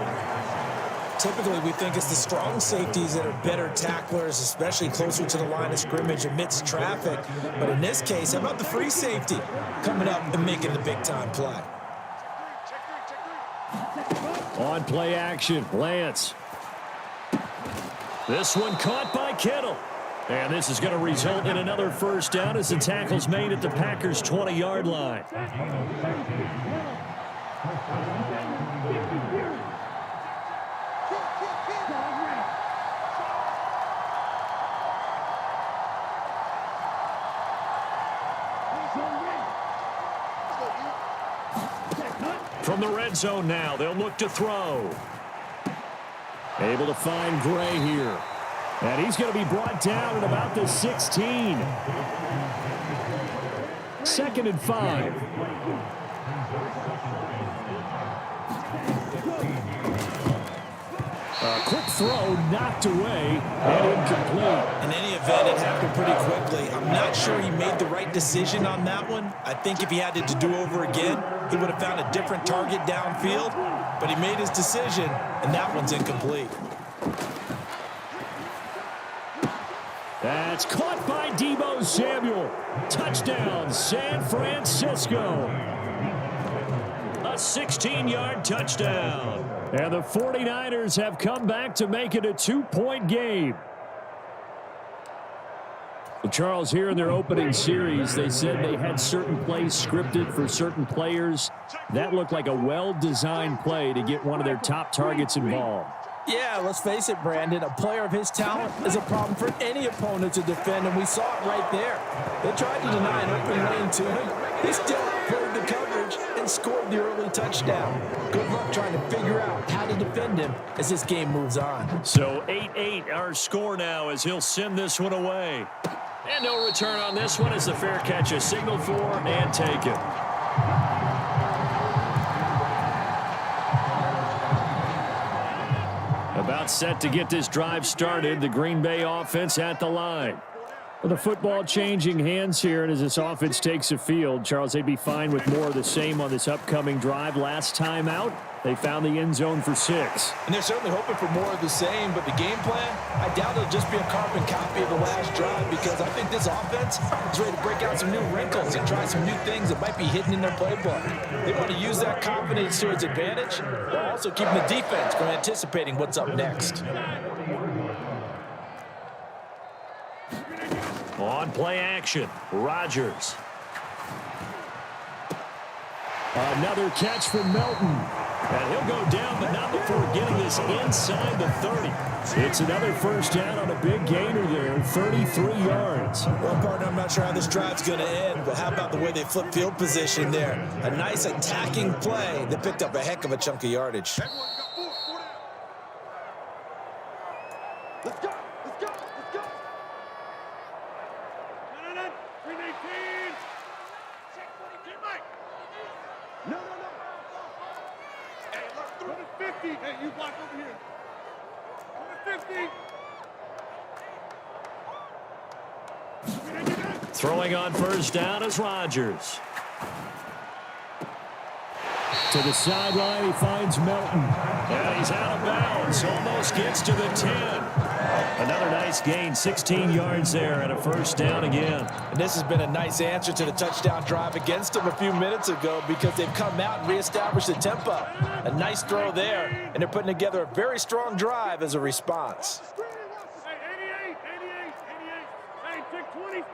Typically, we think it's the strong safeties that are better tacklers, especially closer to the line of scrimmage amidst traffic. But in this case, how about the free safety coming up and making the big-time play? On play action, Lance. This one caught by Kittle. And this is going to result in another first down as the tackle's made at the Packers' 20-yard line. From the red zone now, they'll look to throw. Able to find Gray here. And he's going to be brought down at about the 16. 2nd and 5. A quick throw knocked away and incomplete. In any event, it happened pretty quickly. I'm not sure he made the right decision on that one. I think if he had it to do over again, he would have found a different target downfield. But he made his decision, and that one's incomplete. That's caught by Deebo Samuel. Touchdown, San Francisco. A 16-yard touchdown. And the 49ers have come back to make it a 2-point game. Well, Charles, here in their opening series, they said they had certain plays scripted for certain players. That looked like a well-designed play to get one of their top targets involved. Yeah, let's face it, Brandon. A player of his talent is a problem for any opponent to defend, and we saw it right there. They tried to deny an open lane to him. He still played the coverage and scored the early touchdown. Good luck trying to figure out how to defend him as this game moves on. So 8-8 our score now as he'll send this one away. And no return on this one as the fair catch is signaled for and taken. About set to get this drive started. The Green Bay offense at the line. Well, the football changing hands here, and as this offense takes a field, Charles, they'd be fine with more of the same on this upcoming drive. Last time out, they found the end zone for 6. And they're certainly hoping for more of the same, but the game plan, I doubt it'll just be a carbon copy of the last drive because I think this offense is ready to break out some new wrinkles and try some new things that might be hidden in their playbook. They want to use that confidence to its advantage while also keeping the defense from anticipating what's up next. On play action, Rodgers. Another catch from Melton. And he'll go down, but not before getting this inside the 30. It's another first down on a big gainer there, 33 yards. Well, partner, I'm not sure how this drive's going to end, but how about the way they flip field position there? A nice attacking play that picked up a heck of a chunk of yardage. Let's go! Let's go! Let's go! No. 319! Check 22, Mike! No. Hey, look, through the 50! Hey, you block over here. Through the 50! Throwing on first down is Rodgers. To the sideline, he finds Melton. And he's out of bounds. Almost gets to the 10. Another nice gain, 16 yards there and a first down again. And this has been a nice answer to the touchdown drive against them a few minutes ago because they've come out and reestablished the tempo. A nice throw there, and they're putting together a very strong drive as a response. Hey, 88. Hey, pick 26.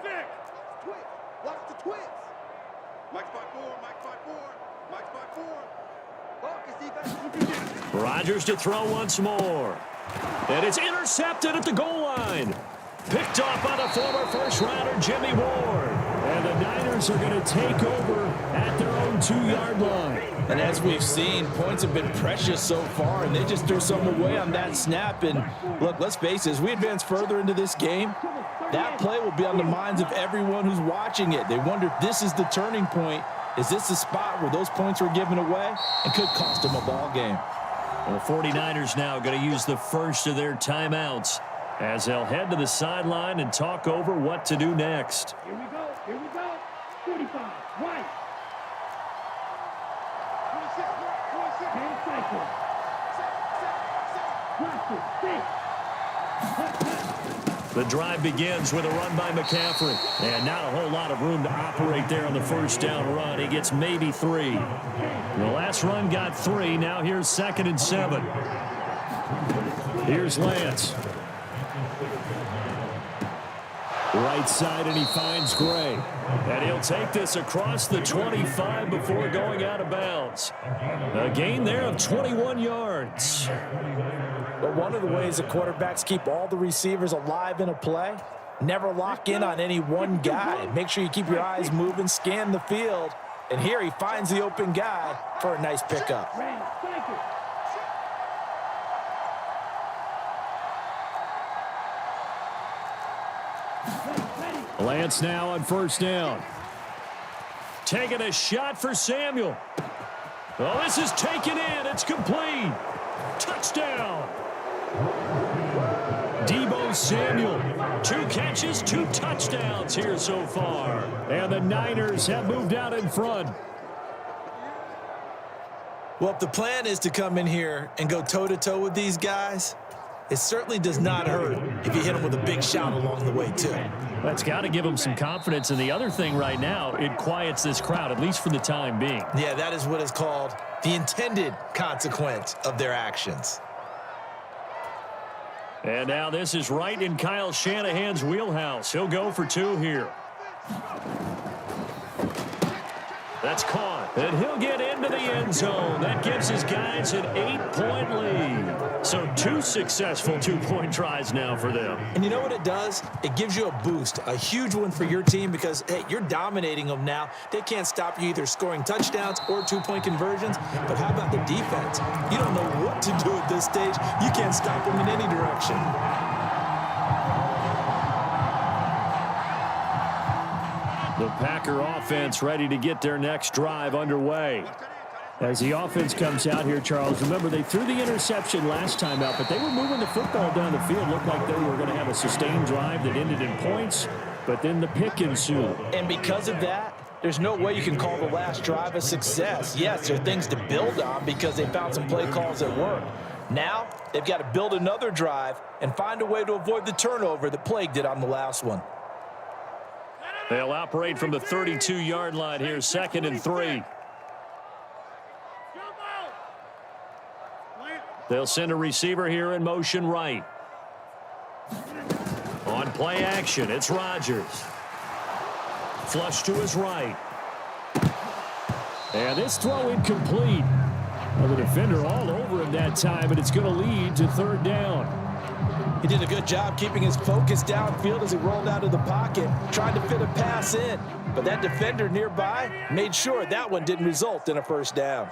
Twitch. Watch the twitch. Mike's 5'4", Mike's 5'4". Rodgers to throw once more. And it's intercepted at the goal line. Picked off by the former first-rounder Jimmy Ward. And the Niners are going to take over at their own 2-yard line. And as we've seen, points have been precious so far, and they just threw some away on that snap. And look, let's face it, as we advance further into this game, that play will be on the minds of everyone who's watching it. They wonder if this is the turning point. Is this the spot where those points were given away and could cost them a ball game? The 49ers now going to use the first of their timeouts as they'll head to the sideline and talk over what to do next. Here we go. 45, right. 26. Hand cycle. The drive begins with a run by McCaffrey. And not a whole lot of room to operate there on the first down run. He gets maybe 3. The last run got 3. Now here's 2nd and 7. Here's Lance. Right side, and he finds Gray. And he'll take this across the 25 before going out of bounds. A gain there of 21 yards. But one of the ways the quarterbacks keep all the receivers alive in a play, never lock in on any one guy. Make sure you keep your eyes moving, scan the field, And here he finds the open guy for a nice pickup. Lance now on first down. Taking a shot for Samuel. Oh, this is taken in. It's complete. Touchdown. Deebo Samuel. 2 catches, 2 touchdowns here so far. And the Niners have moved out in front. Well, if the plan is to come in here and go toe-to-toe with these guys, it certainly does not hurt if you hit them with a big shot along the way, too. That's got to give them some confidence. And the other thing right now, it quiets this crowd, at least for the time being. Yeah, that is what is called the intended consequence of their actions. And now this is right in Kyle Shanahan's wheelhouse. He'll go for 2 here. That's caught. And he'll get into the end zone. That gives his guys an 8-point lead. So 2 successful 2-point tries now for them. And you know what it does? It gives you a boost, a huge one for your team because, hey, you're dominating them now. They can't stop you either scoring touchdowns or 2-point conversions. But how about the defense? You don't know what to do at this stage. You can't stop them in any direction. The Packer offense ready to get their next drive underway. As the offense comes out here, Charles, remember they threw the interception last time out, but they were moving the football down the field. Looked like they were going to have a sustained drive that ended in points, but then the pick ensued. And because of that, there's no way you can call the last drive a success. Yes, there are things to build on because they found some play calls that work. Now, they've got to build another drive and find a way to avoid the turnover that plagued it on the last one. They'll operate from the 32-yard line here, 2nd and 3. They'll send a receiver here in motion right. On play action, it's Rodgers. Flush to his right. And this throw incomplete. Well, the defender all over him that time, but it's going to lead to 3rd down. He did a good job keeping his focus downfield as he rolled out of the pocket, trying to fit a pass in. But that defender nearby made sure that one didn't result in a 1st down.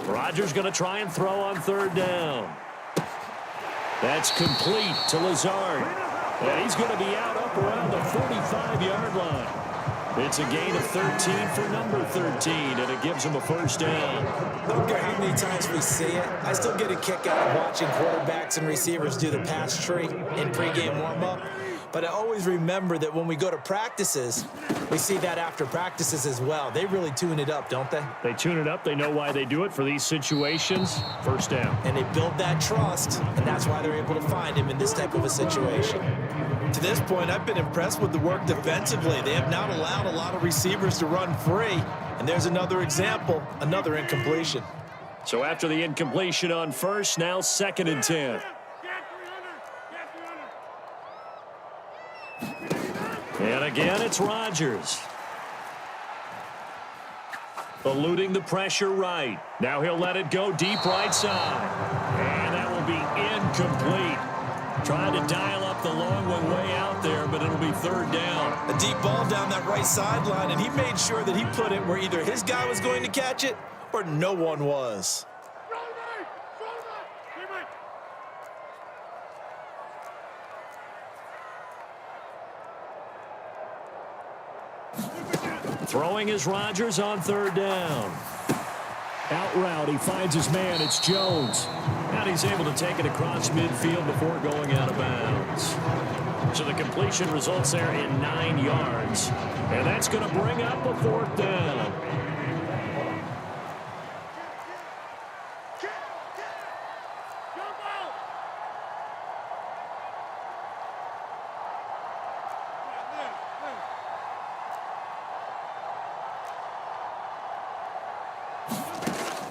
Rodgers going to try and throw on 3rd down. That's complete to Lazard. And he's going to be out up around the 45-yard line. It's a gain of 13 for number 13, and it gives him a 1st down. I don't care how many times we see it. I still get a kick out of watching quarterbacks and receivers do the pass tree in pregame warm-up. But I always remember that when we go to practices, we see that after practices as well. They really tune it up, don't they? They tune it up. They know why they do it for these situations. 1st down. And they build that trust, and that's why they're able to find him in this type of a situation. To this point, I've been impressed with the work defensively. They have not allowed a lot of receivers to run free. And there's another example, another incompletion. So after the incompletion on 1st, now 2nd and 10. And again, it's Rodgers. Eluding the pressure right. Now he'll let it go deep right side. And that will be incomplete. Trying to dial up the long one way out there, but it'll be 3rd down. A deep ball down that right sideline, and he made sure that he put it where either his guy was going to catch it or no one was. Throwing is Rodgers on 3rd down. Out route, he finds his man. It's Jones. And he's able to take it across midfield before going out of bounds. So the completion results there in 9 yards. And that's going to bring up a 4th down.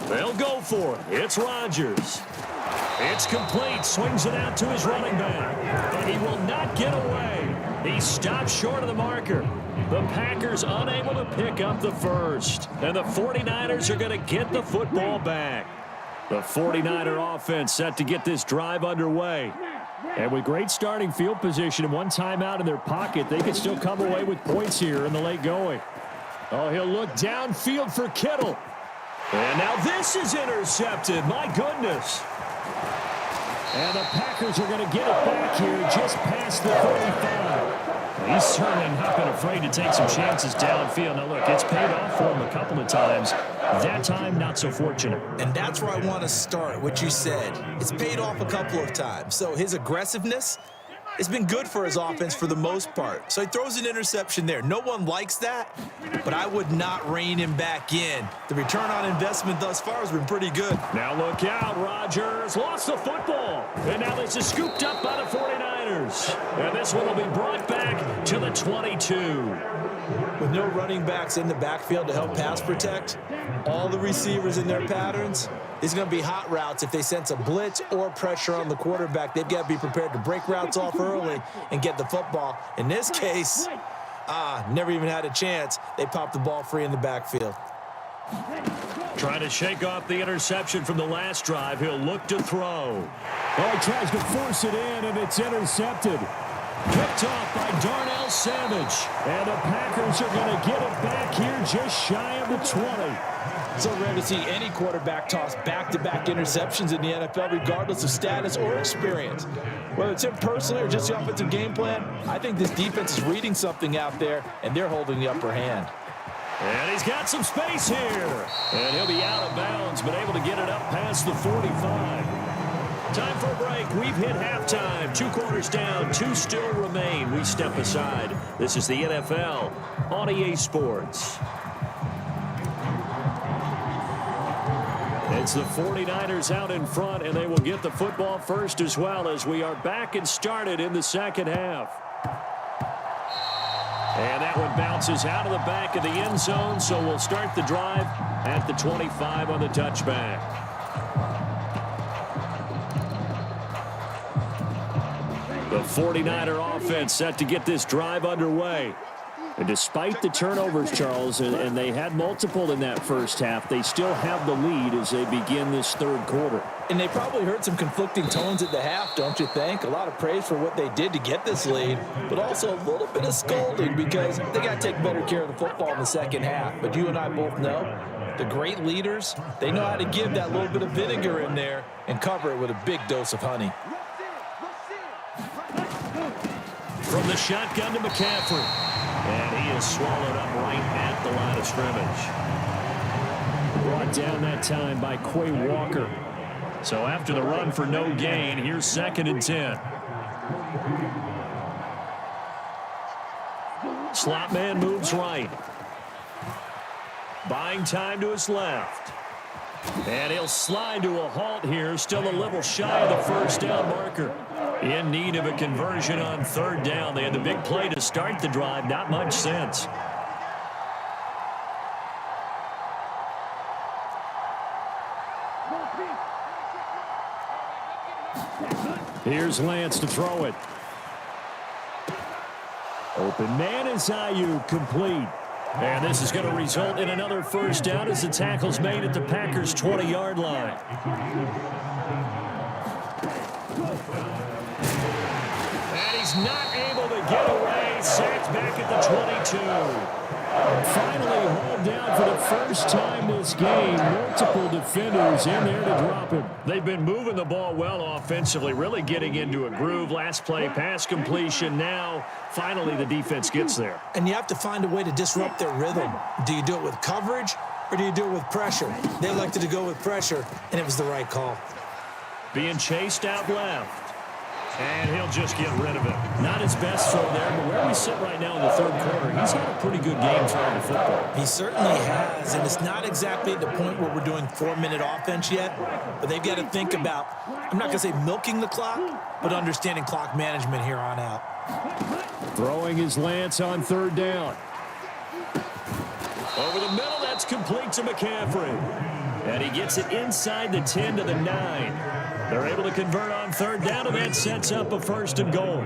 They'll go for it. It's Rodgers. It's complete. Swings it out to his running back. And he will not get away. He stops short of the marker. The Packers unable to pick up the 1st. And the 49ers are going to get the football back. The 49er offense set to get this drive underway. And with great starting field position and one timeout in their pocket, they could still come away with points here in the late going. Oh, he'll look downfield for Kittle. And now this is intercepted. My goodness. And the Packers are going to get it back here just past the 35. He's certainly not been afraid to take some chances downfield. Now, look, it's paid off for him a couple of times. That time, not so fortunate. And that's where I want to start, what you said. It's paid off a couple of times. So his aggressiveness, it's been good for his offense for the most part. So he throws an interception there. No one likes that, but I would not rein him back in. The return on investment thus far has been pretty good. Now look out, Rodgers lost the football. And now this is scooped up by the 49ers. And this one will be brought back to the 22. With no running backs in the backfield to help pass protect, all the receivers in their patterns, these are going to be hot routes. If they sense a blitz or pressure on the quarterback, they've got to be prepared to break routes off early and get the football. In this case, never even had a chance. They popped the ball free in the backfield. Trying to shake off the interception from the last drive. He'll look to throw. Oh, he tries to force it in, and it's intercepted. Picked off by Darnell Savage. And the Packers are going to get it back here just shy of the 20. So rare to see any quarterback toss back-to-back interceptions in the NFL, regardless of status or experience. Whether it's him personally or just the offensive game plan, I think this defense is reading something out there, and they're holding the upper hand. And he's got some space here. And he'll be out of bounds, but able to get it up past the 45. Time for a break. We've hit halftime. 2 quarters down, 2 still remain. We step aside. This is the NFL on EA Sports. It's the 49ers out in front, and they will get the football first as well as we are back and started in the second half. And that one bounces out of the back of the end zone, so we'll start the drive at the 25 on the touchback. The 49er offense set to get this drive underway. And despite the turnovers, Charles, and they had multiple in that first half, they still have the lead as they begin this third quarter. And they probably heard some conflicting tones at the half, don't you think? A lot of praise for what they did to get this lead, but also a little bit of scolding because they got to take better care of the football in the second half. But you and I both know the great leaders, they know how to give that little bit of vinegar in there and cover it with a big dose of honey. From the shotgun to McCaffrey. And he is swallowed up right at the line of scrimmage. Brought down that time by Quay Walker. So after the run for no gain, here's 2nd and 10. Slot man moves right. Buying time to his left. And he'll slide to a halt here, still a little shy of the first down marker. In need of a conversion on 3rd down. They had the big play to start the drive. Not much sense. Here's Lance to throw it. Open man is Ayuk, complete. And this is going to result in another first down as the tackle's made at the Packers' 20-yard line. And he's not able to get away. Sacked back at the 22. Finally hauled down for the first time this game. Multiple defenders in there to drop him. They've been moving the ball well offensively, really getting into a groove. Last play, pass completion. Now, finally, the defense gets there. And you have to find a way to disrupt their rhythm. Do you do it with coverage or do you do it with pressure? They elected to go with pressure, and it was the right call. Being chased out left. And he'll just get rid of it. Not his best throw there, but where we sit right now in the third quarter, he's had a pretty good game throwing the football. He certainly has, and it's not exactly at the point where we're doing 4-minute offense yet, but they've got to think about, I'm not going to say milking the clock, but understanding clock management here on out. Throwing his Lance on 3rd down. Over the middle, that's complete to McCaffrey. And he gets it inside the 10 to the 9. They're able to convert on 3rd down, and that sets up a 1st and goal.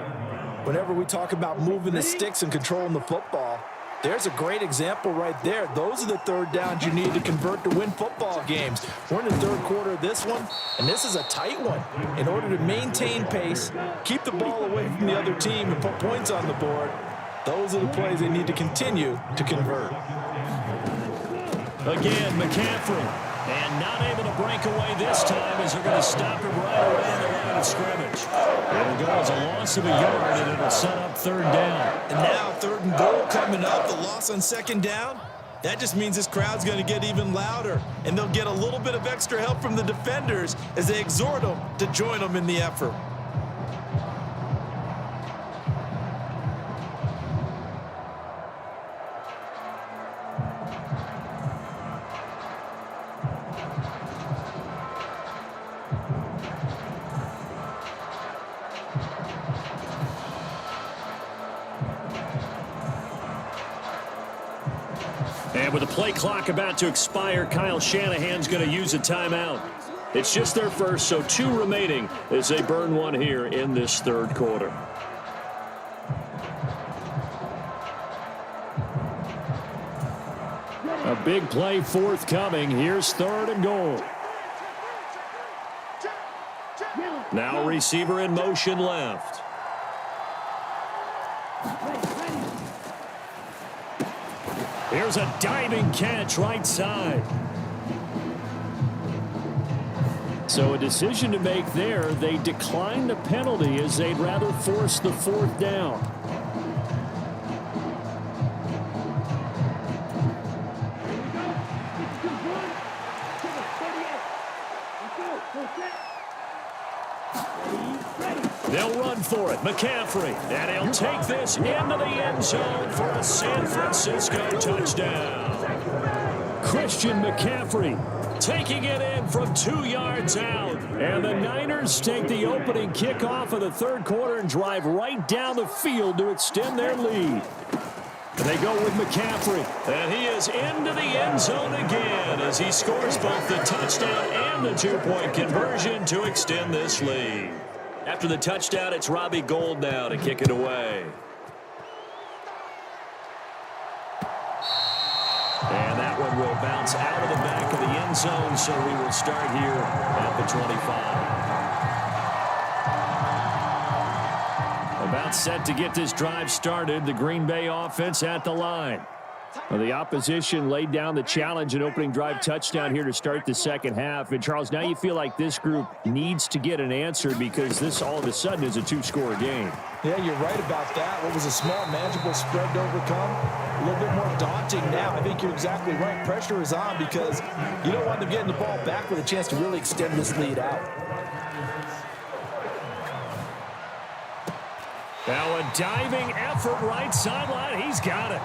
Whenever we talk about moving the sticks and controlling the football, there's a great example right there. Those are the 3rd downs you need to convert to win football games. We're in the 3rd quarter of this one, and this is a tight one. In order to maintain pace, keep the ball away from the other team, and put points on the board, Those are the plays they need to continue to convert. Again, McCaffrey. And not able to break away this time as they're going to stop him right around the line of scrimmage. It'll go as a loss of a yard, and it'll set up 3rd down. And now 3rd and goal coming up. The loss on 2nd down. That just means this crowd's going to get even louder, and they'll get a little bit of extra help from the defenders as they exhort them to join them in the effort. And with the play clock about to expire, Kyle Shanahan's going to use a timeout. It's just their first, so 2 remaining as they burn one here in this 3rd quarter. A big play forthcoming. Here's 3rd and goal. Now receiver in motion left. Here's a diving catch right side. So a decision to make there. They decline the penalty as they'd rather force the 4th down. They'll run for it. McCaffrey. And he'll take this into the end zone for a San Francisco touchdown. Christian McCaffrey taking it in from 2 yards out. And the Niners take the opening kickoff of the 3rd quarter and drive right down the field to extend their lead. They go with McCaffrey. And he is into the end zone again as he scores both the touchdown and the 2-point conversion to extend this lead. After the touchdown, it's Robbie Gould now to kick it away. And that one will bounce out of the back of the end zone, so we will start here at the 25. About set to get this drive started, the Green Bay offense at the line. Well, the opposition laid down the challenge and opening drive touchdown here to start the 2nd half. And, Charles, now you feel like this group needs to get an answer because this all of a sudden is a 2-score game. Yeah, you're right about that. What was a small, manageable spread to overcome, a little bit more daunting now. I think you're exactly right. Pressure is on because you don't want them getting the ball back with a chance to really extend this lead out. Now a diving effort right sideline. He's got it.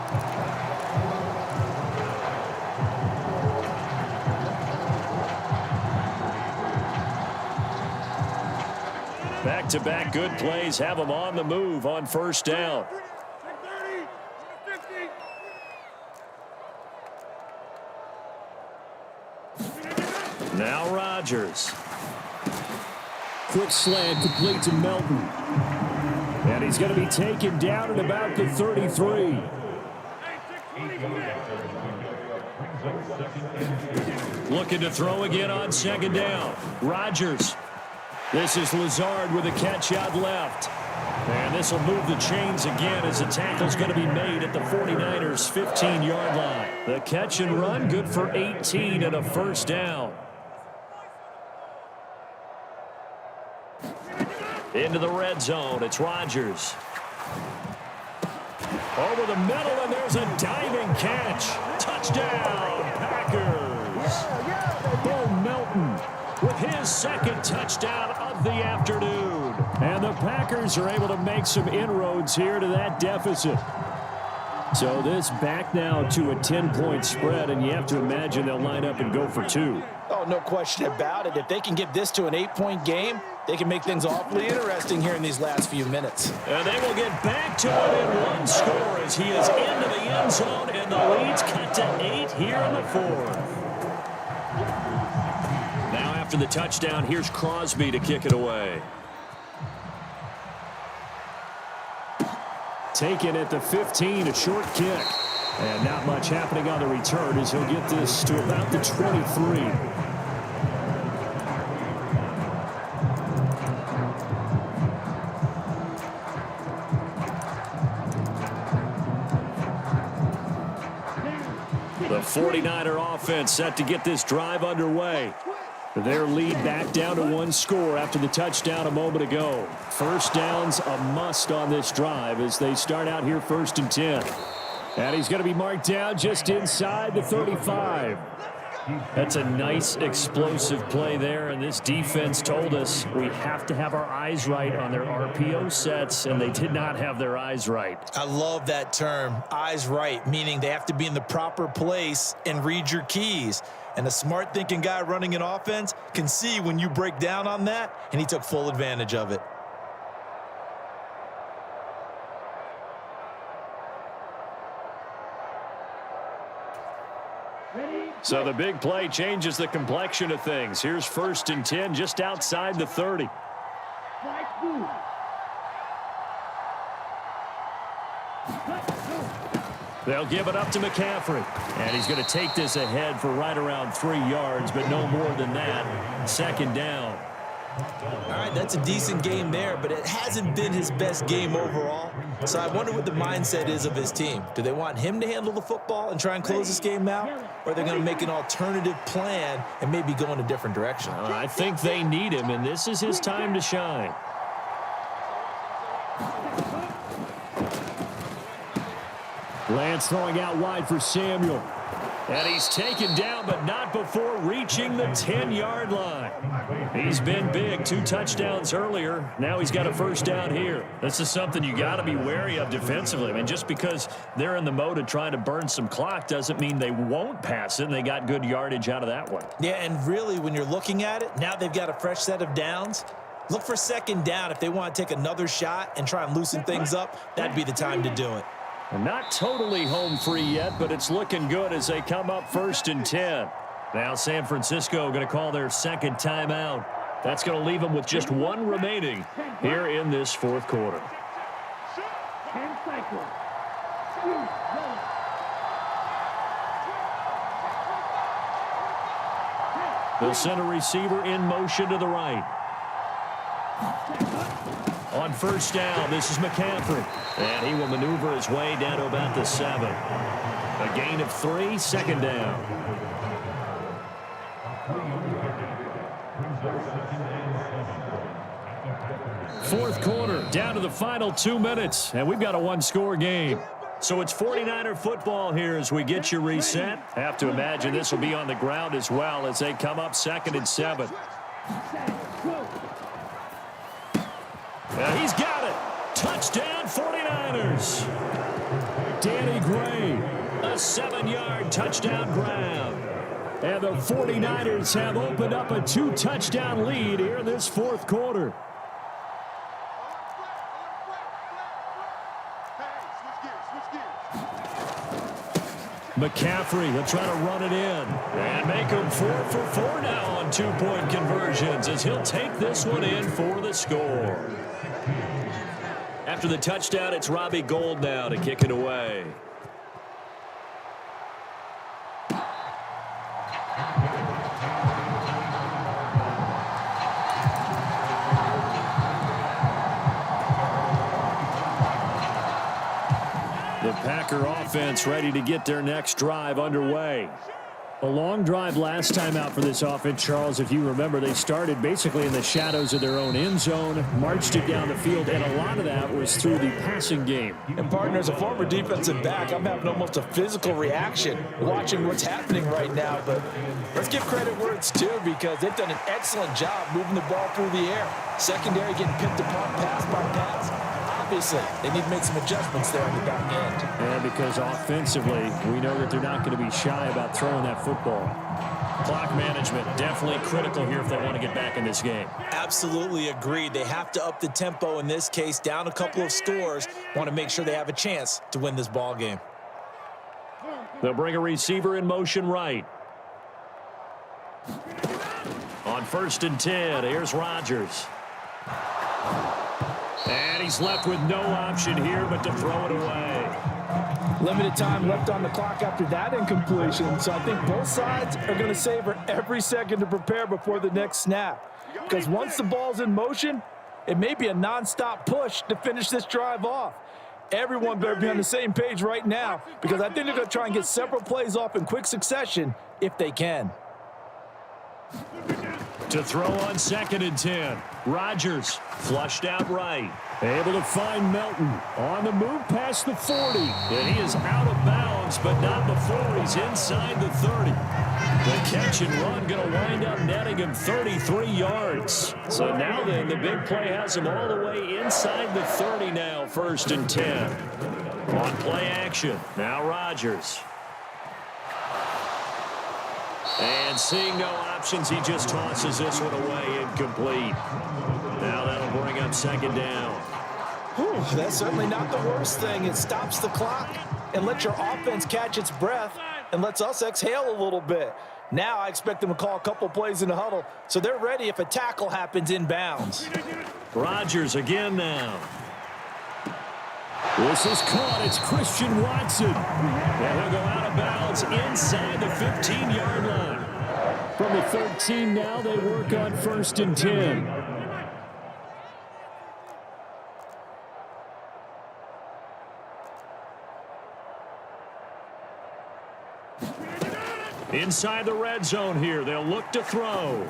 Back-to-back good plays have them on the move on 1st down. Now Rodgers. Quick slant complete to Melton. And he's going to be taken down at about the 33. Looking to throw again on 2nd down. Rodgers. This is Lazard with a catch out left. And this will move the chains again as the tackle's going to be made at the 49ers' 15-yard line. The catch and run good for 18 and a 1st down. Into the red zone, it's Rodgers. Over the middle, and there's a diving catch. Touchdown, Packers. Bo Melton with his 2nd touchdown of the afternoon. And the Packers are able to make some inroads here to that deficit. So this back now to a 10-point spread, and you have to imagine they'll line up and go for 2. Oh, no question about it. If they can get this to an 8-point game, they can make things awfully interesting here in these last few minutes. And they will get back to it in 1 score as he is into the end zone, and the lead's cut to 8 here in the 4th. Now after the touchdown, here's Crosby to kick it away. Taken at the 15, a short kick. And not much happening on the return as he'll get this to about the 23. The 49er offense set to get this drive underway. Their lead back down to one score after the touchdown a moment ago. First down's a must on this drive as they start out here 1st and 10. And he's going to be marked down just inside the 35. That's a nice explosive play there, and this defense told us we have to have our eyes right on their RPO sets, and they did not have their eyes right. I love that term, eyes right, meaning they have to be in the proper place and read your keys. And a smart thinking guy running an offense can see when you break down on that, and he took full advantage of it. So the big play changes the complexion of things. Here's 1st and 10 just outside the 30. They'll give it up to McCaffrey. And he's going to take this ahead for right around 3 yards, but no more than that. 2nd down. All right, that's a decent game there, but it hasn't been his best game overall. So I wonder what the mindset is of his team. Do they want him to handle the football and try and close this game out? Or are they going to make an alternative plan and maybe go in a different direction? I think they need him, and this is his time to shine. Lance throwing out wide for Samuel. And he's taken down, but not before reaching the 10-yard line. He's been big. 2 touchdowns earlier. Now he's got a 1st down here. This is something you got to be wary of defensively. I mean, just because they're in the mode of trying to burn some clock doesn't mean they won't pass it, and they got good yardage out of that one. Yeah, and really, when you're looking at it, now they've got a fresh set of downs. Look for 2nd down. If they want to take another shot and try and loosen things up, that'd be the time to do it. Not totally home free yet, but it's looking good as they come up 1st and 10. Now San Francisco going to call their 2nd timeout. That's going to leave them with just 1 remaining here in this 4th quarter. They'll send a receiver in motion to the right. On 1st down, this is McCaffrey. And he will maneuver his way down to about the 7. A gain of 3, 2nd down. Fourth quarter, down to the final 2 minutes, and we've got a 1-score game. So it's 49er football here as we get you reset. Have to imagine this will be on the ground as well as they come up 2nd and 7. And he's got it. Touchdown 49ers. Danny Gray, a 7-yard touchdown grab. And the 49ers have opened up a 2-touchdown lead here in this 4th quarter. McCaffrey, he'll try to run it in and make him 4 for 4 now on 2-point conversions as he'll take this one in for the score. After the touchdown, it's Robbie Gould now to kick it away. The Packer offense ready to get their next drive underway. A long drive last time out for this offense, Charles. If you remember, they started basically in the shadows of their own end zone, marched it down the field, and a lot of that was through the passing game. And partner, as a former defensive back, I'm having almost a physical reaction watching what's happening right now. But let's give credit where it's due because they've done an excellent job moving the ball through the air. Secondary getting picked apart pass by pass. Obviously, they need to make some adjustments there on the back end. And because offensively, we know that they're not going to be shy about throwing that football. Clock management definitely critical here if they want to get back in this game. Absolutely agreed. They have to up the tempo in this case, down a couple of scores. Want to make sure they have a chance to win this ball game. They'll bring a receiver in motion right. On 1st and 10, here's Rodgers. And he's left with no option here but to throw it away. Limited time left on the clock after that incompletion, so I think both sides are going to savor every second to prepare before the next snap. Because once the ball's in motion, it may be a nonstop push to finish this drive off. Everyone better be on the same page right now because I think they're going to try and get several plays off in quick succession if they can. To throw on 2nd and 10. Rodgers flushed out right. Able to find Melton on the move past the 40. And he is out of bounds, but not before he's inside the 30. The catch and run going to wind up netting him 33 yards. So now then, the big play has him all the way inside the 30 now, 1st and 10. On play action, now Rodgers. And seeing no options, he just tosses this one away, incomplete. Now that'll bring up 2nd down. Whew, that's certainly not the worst thing. It stops the clock and lets your offense catch its breath and lets us exhale a little bit. Now I expect them to call a couple plays in the huddle so they're ready if a tackle happens inbounds. Rodgers again now. This is caught. It's Christian Watson. And he'll go out of bounds inside the 15-yard line. From the 13 now, they work on 1st and 10. Inside the red zone here, they'll look to throw.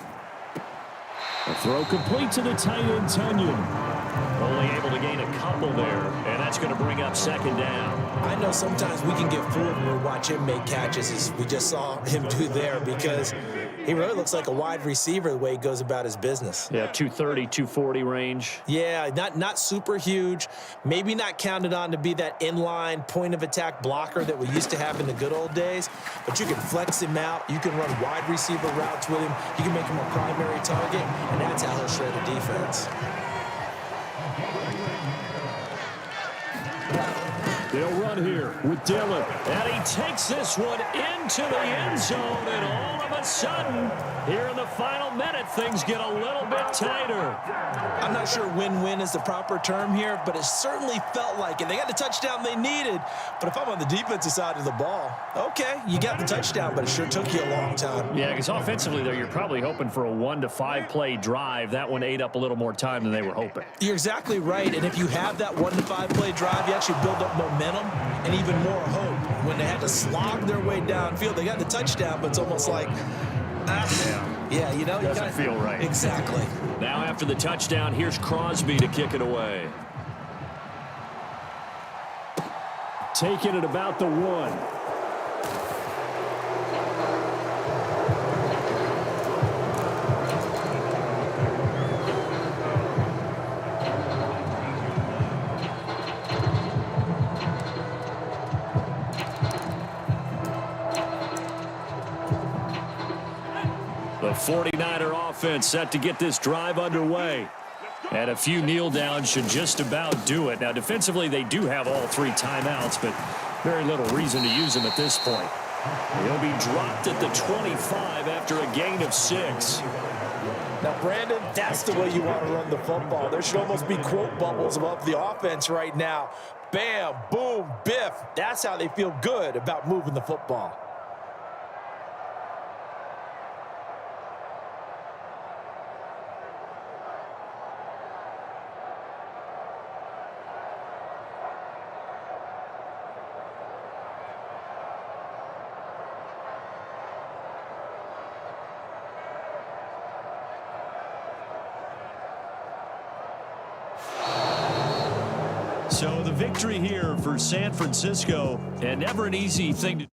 A throw complete to the tight end, Tunyon. Only able to gain a couple there, and that's going to bring up 2nd down. I know sometimes we can get fooled when we watch him make catches, as we just saw him do there, because he really looks like a wide receiver the way he goes about his business. Yeah, 230, 240 range. Yeah, not super huge, maybe not counted on to be that inline point-of-attack blocker that we used to have in the good old days, but you can flex him out, you can run wide receiver routes with him, you can make him a primary target, and that's how he'll shred the defense. They'll run here with Dillon. And he takes this one into the end zone, and all of a sudden, here in the final minute, things get a little bit tighter. I'm not sure win-win is the proper term here, but it certainly felt like it. They got the touchdown they needed, but if I'm on the defensive side of the ball, okay, you got the touchdown, but it sure took you a long time. Yeah, because offensively there, you're probably hoping for a 1 to 5 play drive. That one ate up a little more time than they were hoping. You're exactly right, and if you have that 1 to 5 play drive, you actually build up momentum and even more hope. When they had to slog their way downfield, they got the touchdown, but it's almost like, yeah, you know, doesn't feel right. Exactly. Now after the touchdown, here's Crosby to kick it away. Taking it about the 1. The 49er offense set to get this drive underway. And a few kneel downs should just about do it. Now, defensively, they do have all 3 timeouts, but very little reason to use them at this point. He'll be dropped at the 25 after a gain of 6. Now, Brandon, that's the way you want to run the football. There should almost be quote bubbles above the offense right now. Bam, boom, biff. That's how they feel good about moving the football. So the victory here for San Francisco, and never an easy thing to